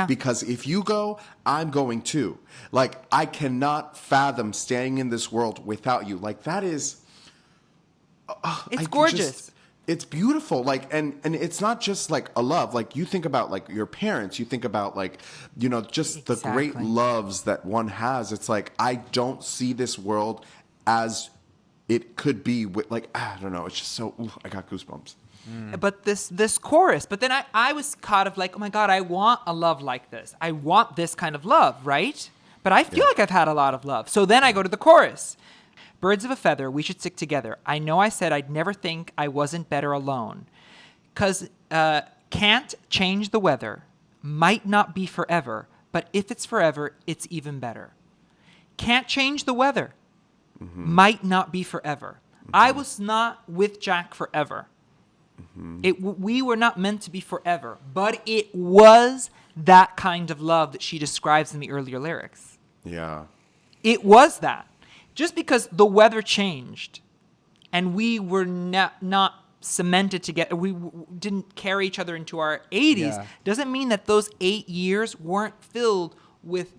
Because if you go, I'm going too. Like, I cannot fathom staying in this world without you. Like, that is, it's gorgeous. It's beautiful. Like, and it's not just like a love. Like, you think about like your parents, you think about like, just the great loves that one has. It's like, I don't see this world as it could be with, like, I don't know. It's just so, I got goosebumps. But this chorus, but then I was caught of like, oh my God, I want a love like this. I want this kind of love, right? But I feel like I've had a lot of love. So then I go to the chorus. Birds of a feather, we should stick together. I know I said I'd never think I wasn't better alone. 'Cause can't change the weather. Might not be forever. But if it's forever, it's even better. Can't change the weather. Might not be forever. I was not with Jack forever. We were not meant to be forever. But it was that kind of love that she describes in the earlier lyrics. Yeah. It was that. Just because the weather changed and we were not cemented together, we didn't carry each other into our 80s, doesn't mean that those 8 years weren't filled with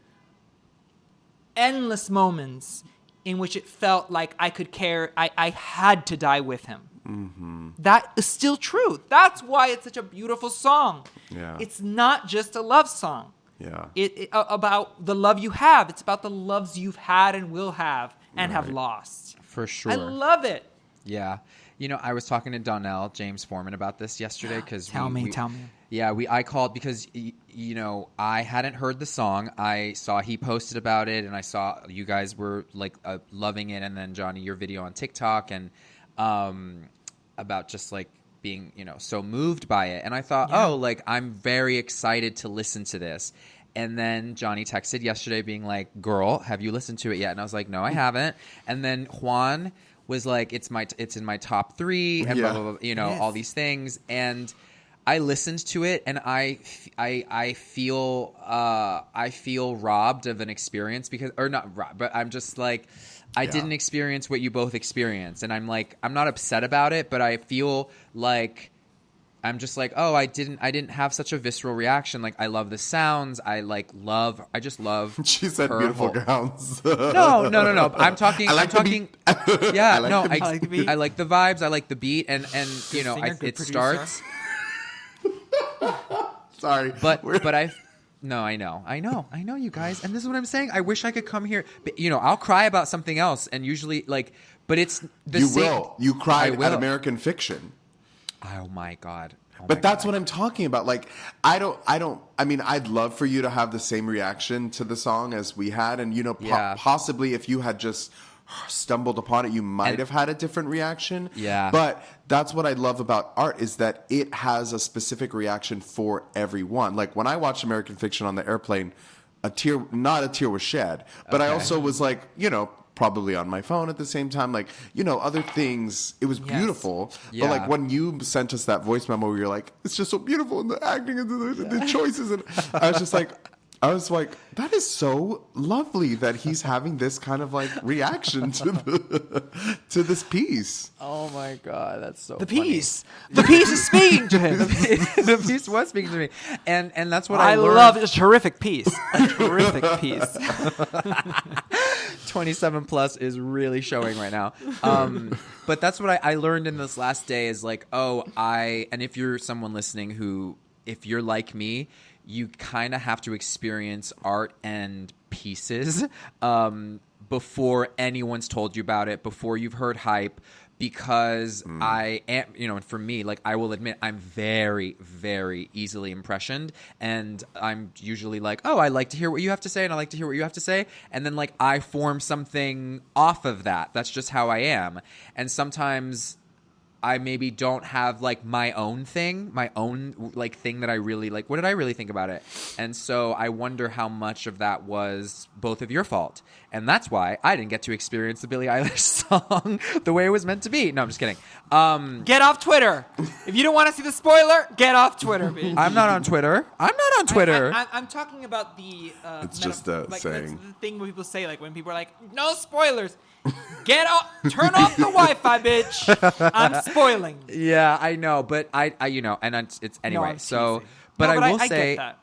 endless moments in which it felt like I had to die with him. That is still true. That's why it's such a beautiful song. Yeah. It's not just a love song. Yeah. It about the love you have. It's about the loves you've had and will have and have lost. For sure. I love it. Yeah. I was talking to Donnell, James Foreman, about this yesterday because Tell me. Yeah, I called because I hadn't heard the song. I saw he posted about it, and I saw you guys were like loving it, and then Johnny, your video on TikTok, and about just like being so moved by it, and I thought, I'm very excited to listen to this. And then Johnny texted yesterday being like, girl, have you listened to it yet? And I was like, no, I haven't. And then Juan was like, it's in my top 3 and blah, blah, blah, all these things. And I listened to it and I feel robbed of an experience or not robbed, but I'm just like, I didn't experience what you both experienced. And I'm like, I'm not upset about it, but I feel like I'm just like, oh, I didn't have such a visceral reaction. Like, I love the sounds. I just love. She said beautiful gowns. No. I'm talking. I like the beat. Yeah, I like the beat. I like the vibes. I like the beat, and it starts. Sorry, but I know you guys, and this is what I'm saying. I wish I could come here, but I'll cry about something else, and usually but it's the same. You cried at American Fiction. Oh my God. But that's what I'm talking about. Like, I mean, I'd love for you to have the same reaction to the song as we had. And, possibly if you had just stumbled upon it, you might have had a different reaction. Yeah. But that's what I love about art is that it has a specific reaction for everyone. Like, when I watched American Fiction on the airplane, not a tear was shed, but I also was like, probably on my phone at the same time, like, other things. It was beautiful. Yeah. But like when you sent us that voice memo where you're like, it's just so beautiful and the acting and the choices. And I was like, that is so lovely that he's having this kind of like reaction to this piece. Oh my God, that's so The funny. piece. The piece is speaking to him. The piece was speaking to me. And that's what I learned. love it. It's a terrific piece. A terrific piece. 27 plus is really showing right now. But that's what I learned in this last day is like, and if you're someone listening who, if you're like me, you kind of have to experience art and pieces before anyone's told you about it, before you've heard hype, because I am, and for me, like, I will admit I'm very, very easily impressioned, and I'm usually like, oh, I like to hear what you have to say, and I like to hear what you have to say, and then like I form something off of that. That's just how I am. And sometimes I maybe don't have like my own thing like thing that I really like. What did I really think about it? And so I wonder how much of that was both of your fault. And that's why I didn't get to experience the Billie Eilish song the way it was meant to be. No, I'm just kidding. Get off Twitter. If you don't want to see the spoiler, get off Twitter, bitch. I'm not on Twitter. I'm talking about the. It's just a saying. That's the thing when people say, like, when people are like, no spoilers. Get off. Turn off the Wi-Fi, bitch. I'm spoiling. Yeah, I know, but I and it's anyway. I'm So, teasing. but No, I will get say, that.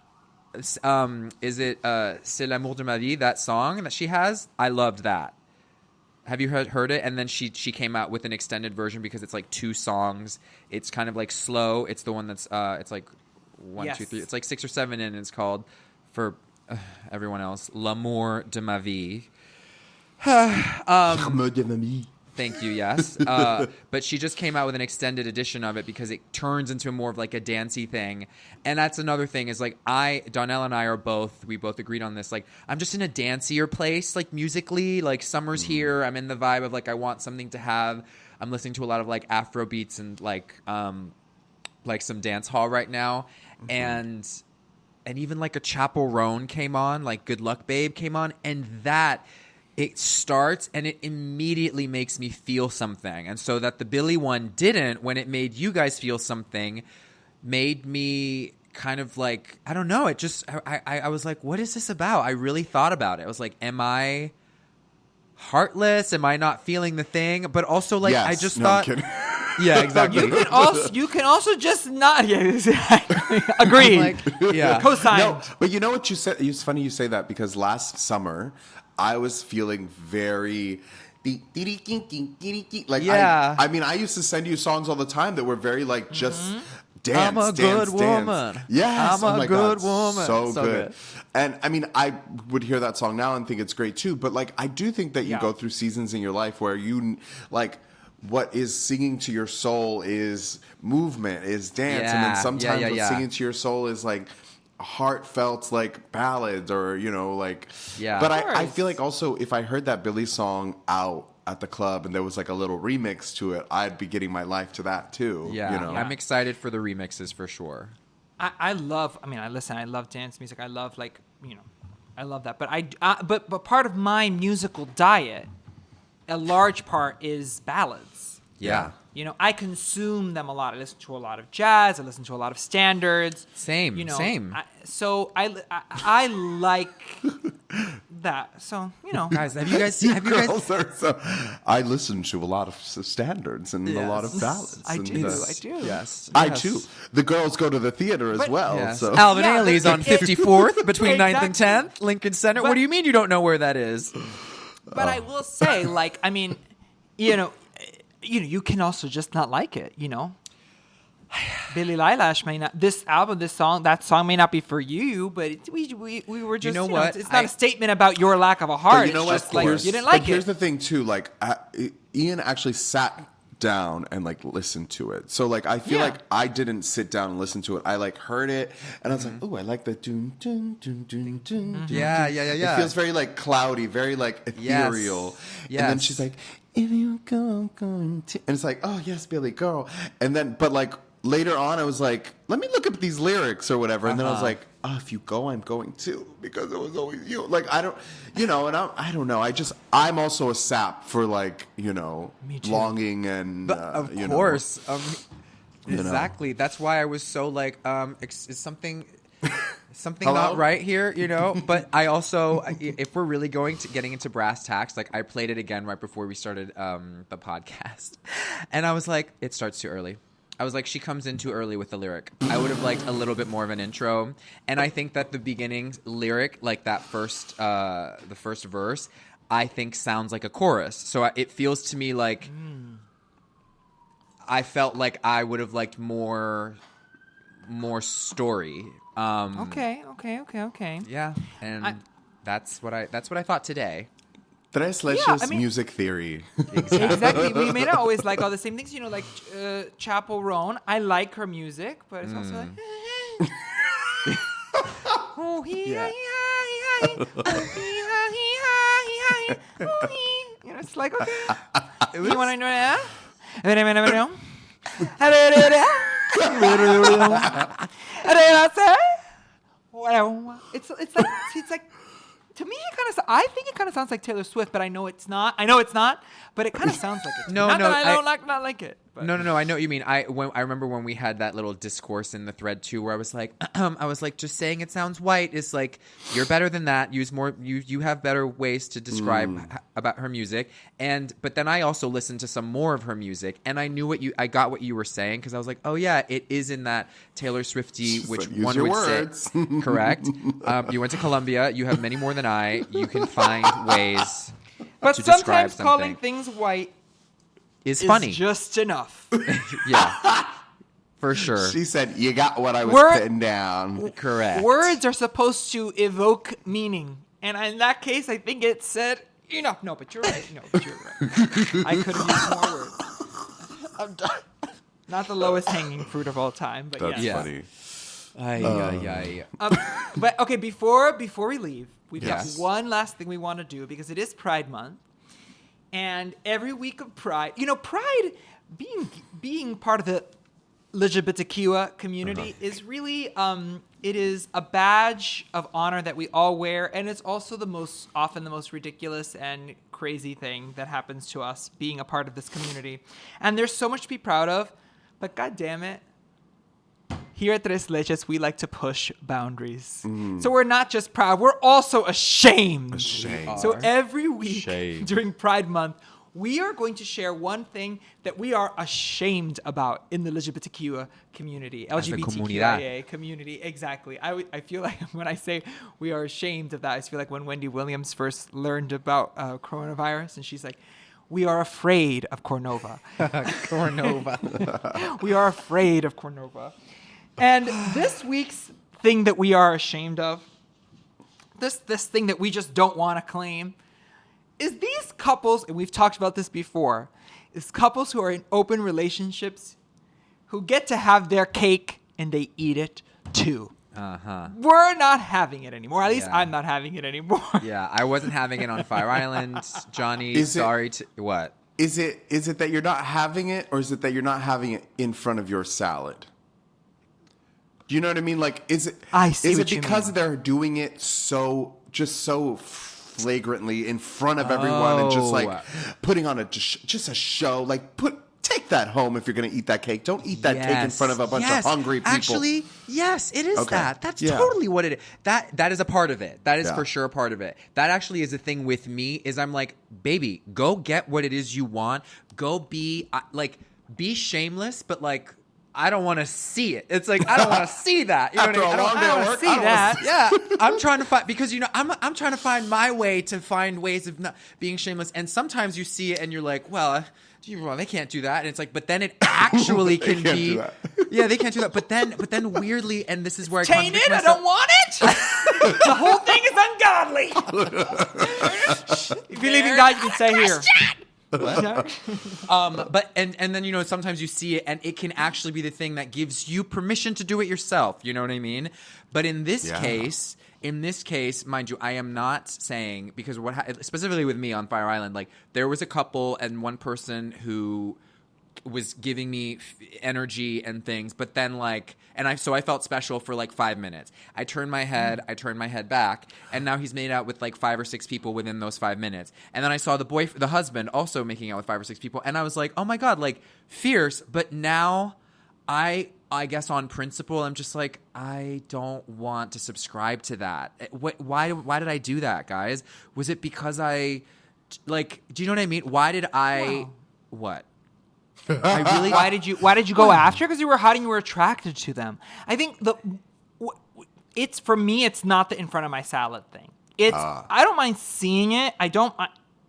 is it "C'est l'amour de ma vie," that song that she has? I loved that. Have you heard it? And then she came out with an extended version because it's like 2 songs. It's kind of like slow. It's the one that's it's like 1, 2, 3. It's like 6 or 7 in. And it's called, for everyone else, "L'amour de ma vie." Thank you, yes. But she just came out with an extended edition of it because it turns into more of like a dancey thing. And that's another thing is like Donnell and I we both agreed on this. Like, I'm just in a dancier place, like musically, like summer's here. I'm in the vibe of like, I want something to have. I'm listening to a lot of like Afro beats and like some dance hall right now. And even like a Chapel Roan came on, like Good Luck Babe came on. And that, it starts and it immediately makes me feel something. And so that the Billie one didn't, when it made you guys feel something, made me kind of like, I don't know. It just, I was like, what is this about? I really thought about it. I was like, am I heartless? Am I not feeling the thing? But also like, yes. I just No, thought, I'm kidding. yeah, exactly. You can also just not. Yeah, exactly. Agreed. Like, yeah. Cosigned. No, but you know what you said? It's funny you say that because last summer I was feeling very like, yeah. I mean, I used to send you songs all the time that were very like just dance. I'm a good woman. Yes, I'm oh my a good God. woman. So So good. good. And I mean, I would hear that song now and think it's great too. But like, I do think that you Yeah. go through seasons in your life where you like. What is singing to your soul is movement, is dance, and then Yeah. sometimes Yeah. what's singing to your soul is like heartfelt, like ballads, or like. Yeah. But Of I course. feel like also if I heard that Billie song out at the club and there was like a little remix to it, I'd be getting my life to that too. Yeah. You know? I'm excited for the remixes for sure. I love dance music. I love I love that. But but part of my musical diet, a large part is ballads. Yeah. I consume them a lot. I listen to a lot of jazz. I listen to a lot of standards. Same. Same. So I like that. So Guys, have you guys Girls are so. I listen to a lot of standards and a lot of ballads. I and, do. Yes. I too. The girls go to the theater as But- well. Yes. So. Alvin Yeah, Ailey's but on it- 54th between 9th and Exactly. 10th, Lincoln Center. But- What do you mean you don't know where that is? But I will say, you can also just not like it. Billie Eilish may not. That song may not be for you. But we were just. know what? It's not a statement about your lack of a heart. But you know it's what? just like you didn't But like here's it. the thing too. Like Ian actually sat down and like listened to it. So like I feel Yeah. like I didn't sit down and listen to it. I like heard it and I was like, oh, I like the dun dun dun dun dun. dun, Yeah, dun. yeah. It feels very like cloudy, very like ethereal. Yes. And then she's like, if you go going to, and it's like, oh yes, Billy, girl. And then, but like later on, I was like, let me look up these lyrics or whatever. And then I was like, if you go, I'm going too, because it was always you. Like, I don't, and I don't know. I'm also a sap for like, longing and, But of course, exactly. That's why I was so like, is something Hello? not right here, But I also, if we're really getting into brass tacks, like I played it again right before we started the podcast, and I was like, it starts too early. I was like, she comes in too early with the lyric. I would have liked a little bit more of an intro. And I think that the beginning lyric, like that the first verse, I think sounds like a chorus. So it feels to me like I felt like I would have liked more story. Okay. Yeah, and that's what I thought today. Tres Leches Yeah, I mean- music theory. Exactly. We may not always like all the same things, like Chappell Roan. I like her music, but it's also like. Oh, it's like, okay. You want to know that? It's like. To me, I think it kind of sounds like Taylor Swift, but I know it's not. But it kind of sounds like it. Not that I don't like it. But. No. I know what you mean. I remember when we had that little discourse in the thread too, where I was like, just saying it sounds white is like, you're better than that. Use more. You have better ways to describe about her music. But then I also listened to some more of her music, and I got what you were saying, because I was like, oh yeah, it is in that Taylor Swifty, which use one your would words. say. Correct. You went to Columbia. You have many more than I. You can find ways. But to describe sometimes something. calling things white is is funny. just enough. Yeah, for sure. She said, you got what I was putting down. Correct. Words are supposed to evoke meaning. And in that case, I think it said enough. No, but you're right. I could have used more words. I'm done. Not the lowest hanging fruit of all time, but That's yeah. funny. But okay, before we leave, we've Yes. got one last thing we want to do, because it is Pride Month, and every week of Pride, Pride being part of the LGBTQ community is really it is a badge of honor that we all wear, and it's also often the most ridiculous and crazy thing that happens to us being a part of this community, and there's so much to be proud of. But God damn it. Here at Tres Leches, we like to push boundaries. So we're not just proud, we're also ashamed. So every week during Pride Month, we are going to share one thing that we are ashamed about in the LGBTQ community, LGBTQIA community. Exactly. I feel like when I say we are ashamed of that, I feel like when Wendy Williams first learned about coronavirus, and she's like, we are afraid of Cornova. We are afraid of Cornova. And this week's thing that we are ashamed of, this thing that we just don't want to claim, is these couples, and we've talked about this before, is couples who are in open relationships who get to have their cake and they eat it too. We're not having it anymore. At least I'm not having it anymore. Yeah, I wasn't having it on Fire Island. Johnny, what? Is it that you're not having it, or is it that you're not having it in front of your salad? Do you know what I mean? Like, is it because they're doing it so flagrantly in front of everyone and just like putting on just a show? Like, take that home if you're going to eat that cake. Don't eat that cake in front of a bunch of hungry people. Actually, yes, it is that. That's totally what it is. That is a part of it. That is for sure a part of it. That actually is a thing with me, is I'm like, baby, go get what it is you want. Go be shameless, but like, I don't want to see it. It's like, I don't want to see that. You know what I mean? I don't want to see that. Yeah, I'm trying to find, because I'm trying to find my way to find ways of not being shameless. And sometimes you see it and you're like, well, they can't do that. And it's like, but then it actually can be. Yeah, they can't do that. But then weirdly, and this is where tainted. I don't want it. The whole thing is ungodly. If you believe in God, you can stay here. But then sometimes you see it and it can actually be the thing that gives you permission to do it yourself. You know what I mean? But in this case, mind you, I am not saying, because specifically with me on Fire Island, like there was a couple and one person who was giving me energy and things, but then like, so I felt special for like 5 minutes. I turned my head back, and now he's made out with like 5 or 6 people within those 5 minutes. And then I saw the husband also making out with 5 or 6 people, and I was like, oh my God, like fierce. But now I guess on principle, I'm just like, I don't want to subscribe to that. Why did I do that, guys? Was it because I, like, do you know what I mean? Why did I, what? I really. Why did you go after? Because you were hot and you were attracted to them. I think it's for me. It's not the in front of my salad thing. It's I don't mind seeing it.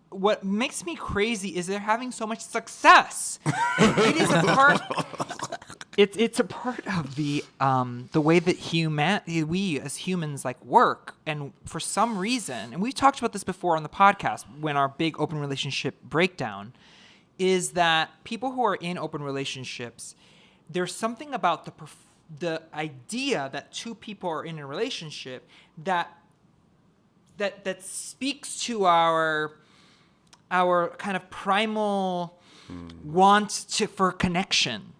What makes me crazy is they're having so much success. It is a part. It's a part of the way that we as humans like work, and for some reason, and we've talked about this before on the podcast when our big open relationship breakdown, is that people who are in open relationships, there's something about the idea that 2 people are in a relationship that speaks to our kind of primal want for connection.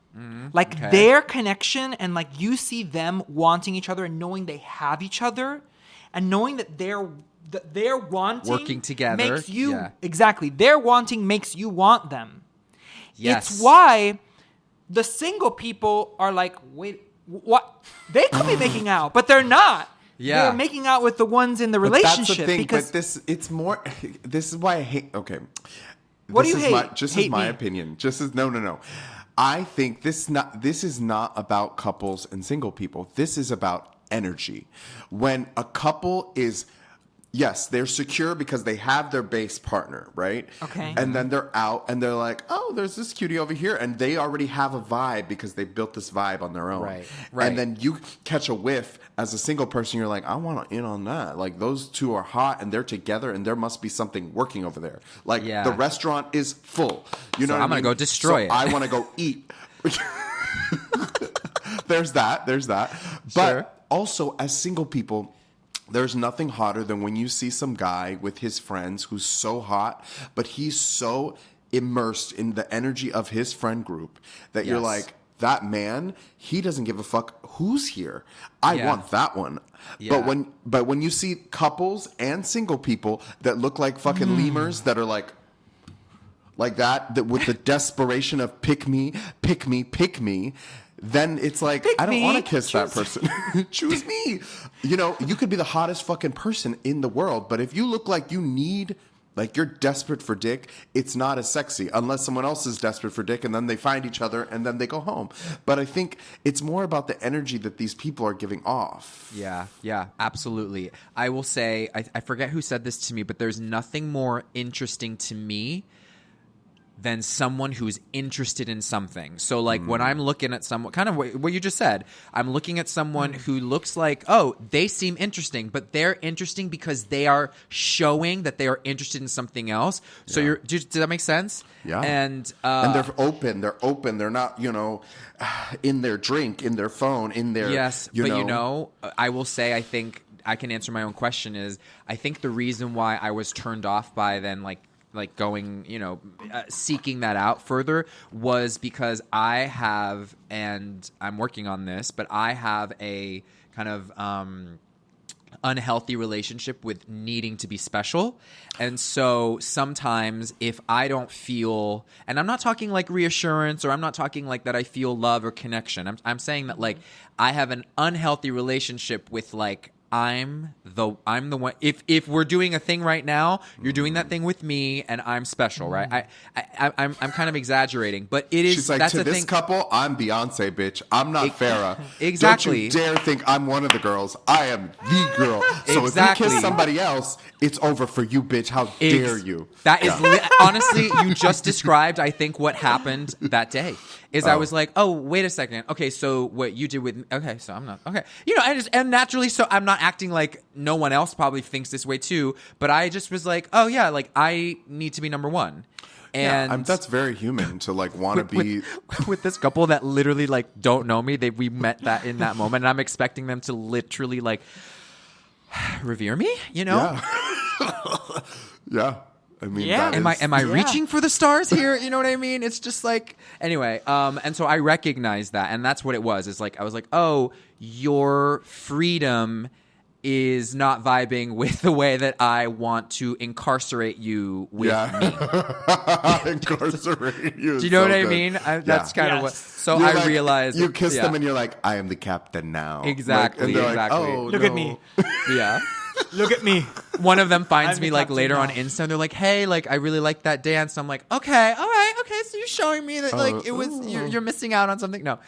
Like their connection, and like you see them wanting each other and knowing they have each other, and knowing that they're wanting working together makes you exactly. Their wanting makes you want them. Yes. It's why the single people are like, wait, what? They could be making out, but they're not. Yeah. They're making out with the ones in the relationship. That's the thing. Because it's more. This is why I hate. Okay. What do you hate? Just Hate as my me. opinion. Just as no. I think this is not about couples and single people. This is about energy. When a couple is, yes, they're secure because they have their base partner, right? Okay. And then they're out and they're like, oh, there's this cutie over here. And they already have a vibe because they built this vibe on their own. Right. And then you catch a whiff as a single person. You're like, I want to in on that. Like those 2 are hot and they're together and there must be something working over there. Like the restaurant is full. You know what I mean? I'm going to go destroy it. I want to go eat. There's that. But also as single people, there's nothing hotter than when you see some guy with his friends who's so hot, but he's so immersed in the energy of his friend group that you're like, that man, he doesn't give a fuck who's here. I want that one. Yeah. But when you see couples and single people that look like fucking lemurs that are like that with the desperation of pick me, then it's like, I don't want to kiss that person. Choose me. You know, you could be the hottest fucking person in the world, but if you look like you need, like you're desperate for dick, it's not as sexy unless someone else is desperate for dick and then they find each other and then they go home. But I think it's more about the energy that these people are giving off. Yeah, absolutely. I will say, I forget who said this to me, but there's nothing more interesting to me than someone who's interested in something. So like when I'm looking at someone, kind of what you just said, I'm looking at someone who looks like, oh, they seem interesting, but they're interesting because they are showing that they are interested in something else. So does that make sense? Yeah. And they're open. They're not, in their drink, in their phone, in their, I will say, I think I can answer my own question is, I think the reason why I was turned off by then like going, seeking that out further was because I have, and I'm working on this, but I have a kind of unhealthy relationship with needing to be special. And so sometimes if I don't feel, and I'm not talking like reassurance, or I'm not talking like that I feel love or connection. I'm saying that like I have an unhealthy relationship with like, I'm the one. If we're doing a thing right now, you're doing that thing with me, and I'm special, right? I'm kind of exaggerating, but it is. She's like, that's to the this thing. couple, I'm Beyonce, bitch. I'm not Farrah. Exactly. Don't you dare think I'm one of the girls. I am the girl. So Exactly. if you kiss somebody else, it's over for you, bitch. How dare you? That is honestly, you just described, I think, what happened that day. I was like, oh, wait a second. Okay, so what you did with, okay, so I'm not, okay. And naturally, so I'm not acting like no one else probably thinks this way too, but I just was like, oh yeah, like I need to be number one. And that's very human to like want to be with this couple that literally like don't know me. We met that in that moment, and I'm expecting them to literally like revere me, Yeah. Yeah. I mean, Yeah. that Am I is- reaching for the stars here? You know what I mean? It's just like, anyway. And so I recognized that, and that's what it was. It's like I was like, oh, your freedom is not vibing with the way that I want to incarcerate you with me. Incarcerate you. Do you know what I mean? That's kind of what. Yes. So You're I like- realized you kiss yeah. them and you're like, I am the captain now. Exactly, and they're exactly. Like, oh, Look no. at me. Yeah. Look at me. One of them finds I'm me the like captain later on now. Insta, and they're like, "Hey, like I really like that dance." I'm like, "Okay, all right, okay." So you're showing me that like it was you're missing out on something. No,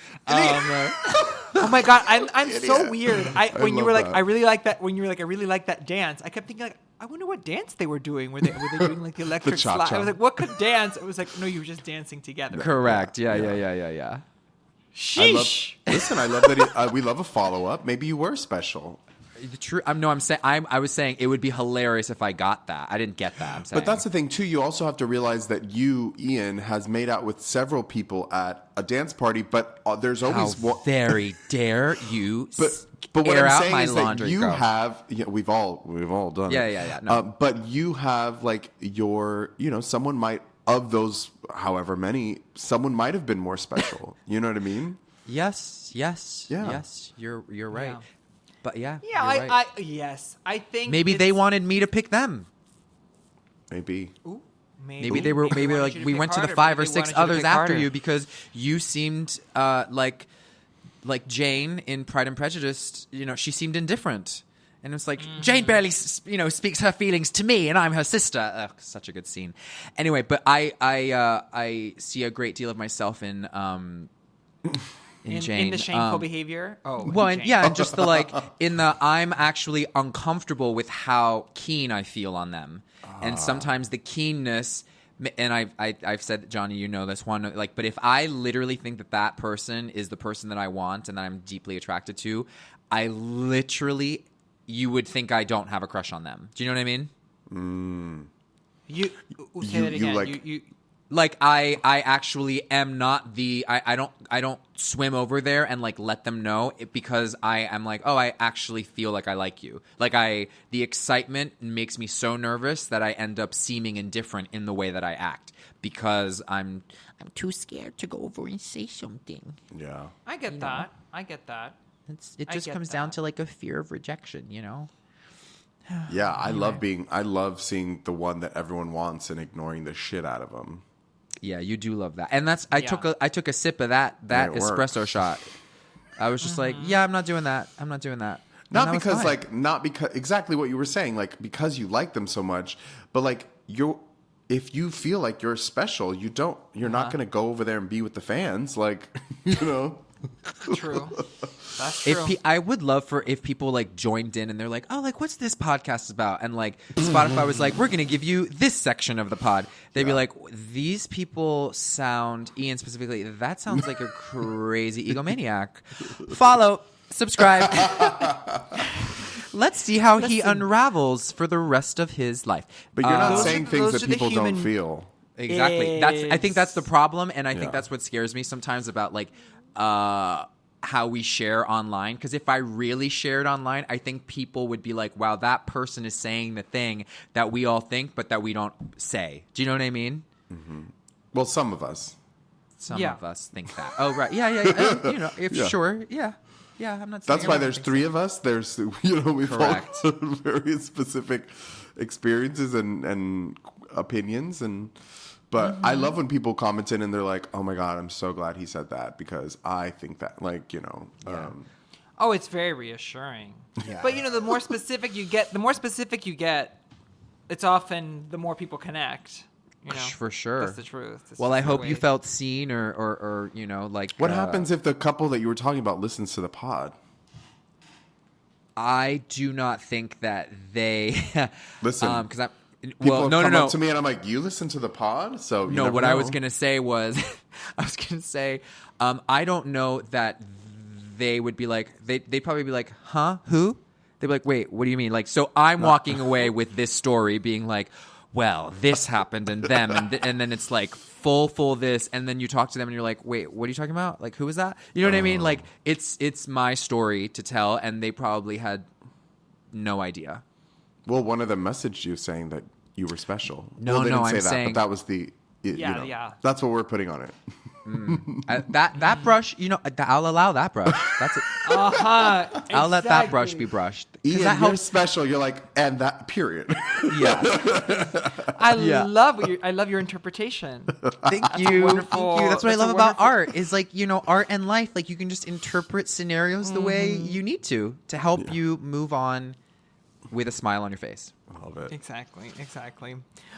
Oh my god, I'm so weird. When you love were like, that. I really like that. When you were like, I really like that dance. I kept thinking like, I wonder what dance they were doing. Were they doing like the electric slide? cha-cha. I was like, what could dance? I was like, no, you were just dancing together. correct. Yeah. Sheesh. Listen, I love that we love a follow up. Maybe you were special. The true. I'm saying. I was saying it would be hilarious if I got that. I didn't get that. I'm saying. But that's the thing too. You also have to realize that you, Ian, has made out with several people at a dance party. But there's how always very dare you But what air I'm out saying my is that laundry? you Go. have. Yeah, we've all done it. Yeah. No. But you have like someone might of those, however many, someone might have been more special. You know what I mean? Yes. Yeah. Yes. You're right. Yeah. But yeah. Yeah, you're right. yes, I think Maybe they it's- wanted me to pick them. Maybe. Ooh, Maybe they were. Maybe they're wanted like you to we pick went to the harder. 5 or Maybe they 6 wanted you to others pick after harder. you because you seemed like Jane in Pride and Prejudice. You know, she seemed indifferent, and it's like Jane barely speaks her feelings to me, and I'm her sister. Ugh, such a good scene. Anyway, but I see a great deal of myself in Jane. in the shameful Um, behavior. Oh, Well, in and, Jane. yeah, and just the in the I'm actually uncomfortable with how keen I feel on them, and sometimes the keenness. And I've said that, Johnny, you know this one. Like, but if I literally think that person is the person that I want and that I'm deeply attracted to, I literally, you would think I don't have a crush on them. Do you know what I mean? You say that again. like- You Like I actually am not I don't swim over there and like let them know because I am like, oh, I actually feel like I like you. Like the excitement makes me so nervous that I end up seeming indifferent in the way that I act because I'm too scared to go over and say something. Yeah. I get that. I get that. It I just get comes down that. to like a fear of rejection, you know? Yeah, I love seeing the one that everyone wants and ignoring the shit out of them. Yeah, you do love that. And that's I Yeah. took a sip of that And it espresso worked. shot. I was just like, yeah, I'm not doing that. I'm not doing that. And Not that was because fine. not because exactly what you were saying, like because you like them so much, but like if you feel like you're special, you're not going to go over there and be with the fans, like, you know. True. That's true. I would love for if people like joined in and they're like, oh, like what's this podcast about? And like Spotify was like, we're gonna give you this section of the pod. They'd be like, these people sound, Ian specifically, that sounds like a crazy egomaniac. Follow, subscribe. Let's see how he unravels for the rest of his life. But you're not Those saying are- things those that are the people human- don't feel. Exactly. I think that's the problem, and I think Yeah. that's what scares me sometimes about like how we share online. Because if I really shared online, I think people would be like, "Wow, that person is saying the thing that we all think, but that we don't say." Do you know what I mean? Well, some of us. Some Yeah. of us think that. Oh, right. Yeah. You know, if Yeah. sure. Yeah. I'm not. Saying That's why everyone there's thinks 3 of us. There's, we've all Correct. got very specific experiences and opinions. But I love when people comment in and they're like, oh my God, I'm so glad he said that because I think that, like, Oh, it's very reassuring. Yeah. But the more specific you get, it's often the more people connect. For sure. That's the truth. That's Well, just I the hope way you it- felt seen or like. what happens if the couple that you were talking about listens to the pod? I do not think that they Listen, because I'm People have come no. up to me and I'm like, you listen to the pod? So you No, never what I know. was gonna say was, I don't know that they would be like, they'd probably be like, huh, who? They'd be like, wait, what do you mean? Like, so I'm walking away with this story, being like, well, this happened and them, and then it's like full this, and then you talk to them and you're like, wait, what are you talking about? Like, who was that? You know what I mean? Like, it's my story to tell, and they probably had no idea. Well, one of them messaged you saying that you were special. No, they no, didn't say I'm that, saying- but that was the. Yeah, yeah. That's what we're putting on it. That brush, I'll allow that brush. That's it. I'll let that brush be brushed. 'Cause Ian, that you're helps. special. You're like, and that period. Yeah. I Yeah. love your interpretation. Thank you. wonderful. Thank you. That's what I That's love a about wonderful- art is like, art and life. Like you can just interpret scenarios the way you need to help you move on with a smile on your face. I love it. Exactly.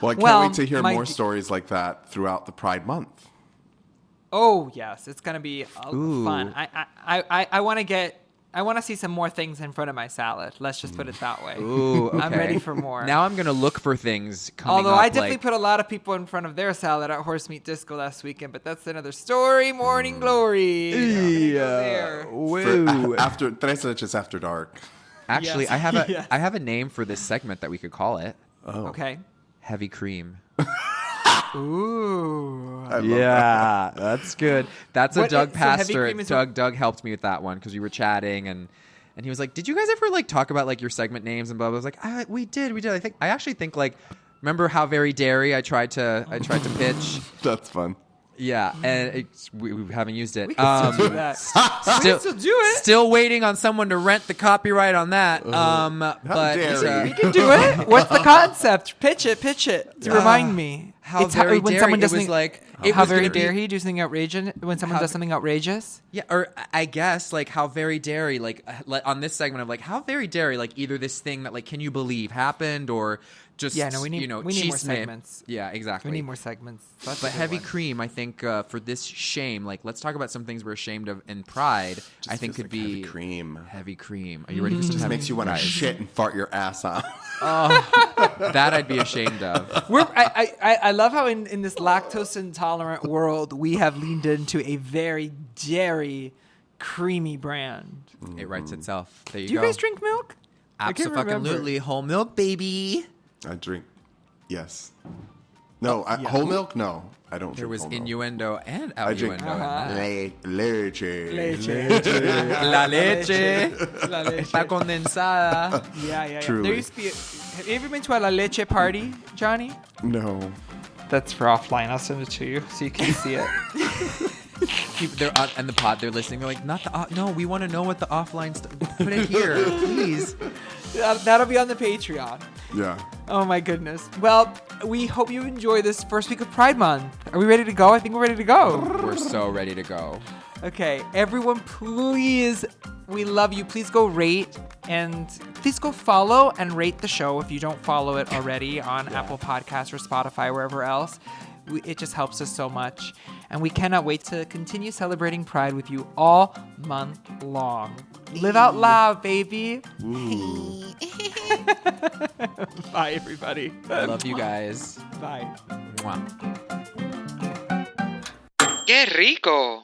Well, I can't wait to hear more stories like that throughout the Pride Month. Oh yes, it's gonna be Ooh. fun. I want to see some more things in front of my salad. Let's just put it that way. Ooh, okay. I'm ready for more. Now I'm gonna look for things coming Although up, I definitely like, put a lot of people in front of their salad at Horse Meat Disco last weekend, but that's another story. Morning glory. I'm gonna go there. Woo. After Tres Leches After Dark. Actually, Yes. I have Yes. I have a name for this segment that we could call it. Okay. Heavy cream. Ooh. I love that. That's good. That's a What Doug is- so Heavy Pastor. Cream is Doug helped me with that one because we were chatting and he was like, "Did you guys ever like talk about like your segment names and blah blah?" I was like, "We did. I actually think like, remember How Very Dairy? I tried to pitch. That's fun. Yeah, and we haven't used it. We can still do that. We can still do it. Still waiting on someone to rent the copyright on that. But dare We can do it. What's the concept? Pitch it. To remind me. How It's very when dairy. someone It does was something like how very dare he do something outrageous when someone does something outrageous? Yeah, or I guess like how very dairy, like on this segment of like how very dairy, like either this thing that like can you believe happened or just Yeah, no, we need more segments. Yeah, exactly. We need more segments. That's a But good heavy one. cream, I think for this shame, like let's talk about some things we're ashamed of in Pride. I think feels could like be heavy cream. Heavy cream. Are you ready for some? Just heavy makes you want to Pride? shit and fart your ass off. That I'd be ashamed of. I love how in this lactose intolerant world we have leaned into a very dairy, creamy brand. It writes itself. There you Do you go. guys drink milk? I can't remember. Absolutely, whole milk, baby. I drink. Yes. No, whole milk? No. I don't There drink was whole milk. innuendo and I drink outuendo. leche. La leche La leche. está condensada. Yeah. Truly. There used to be. Have you ever been to a La Leche party, Johnny? No. That's for offline. I'll send it to you so you can see it. They're on in the pod. They're listening. They're like, not the. No, we want to know what the offline stuff. Put it here, please. That'll be on the Patreon. Yeah. Oh my goodness. Well, we hope you enjoy this first week of Pride Month. Are we ready to go? I think we're ready to go. We're so ready to go. Okay, everyone, please, we love you. Please go rate and please go follow and rate the show if you don't follow it already on Apple Podcasts or Spotify, wherever else. It just helps us so much. And we cannot wait to continue celebrating Pride with you all month long. Live out loud, baby. Bye, everybody. I love you guys. Bye. Mwah. ¡Qué rico!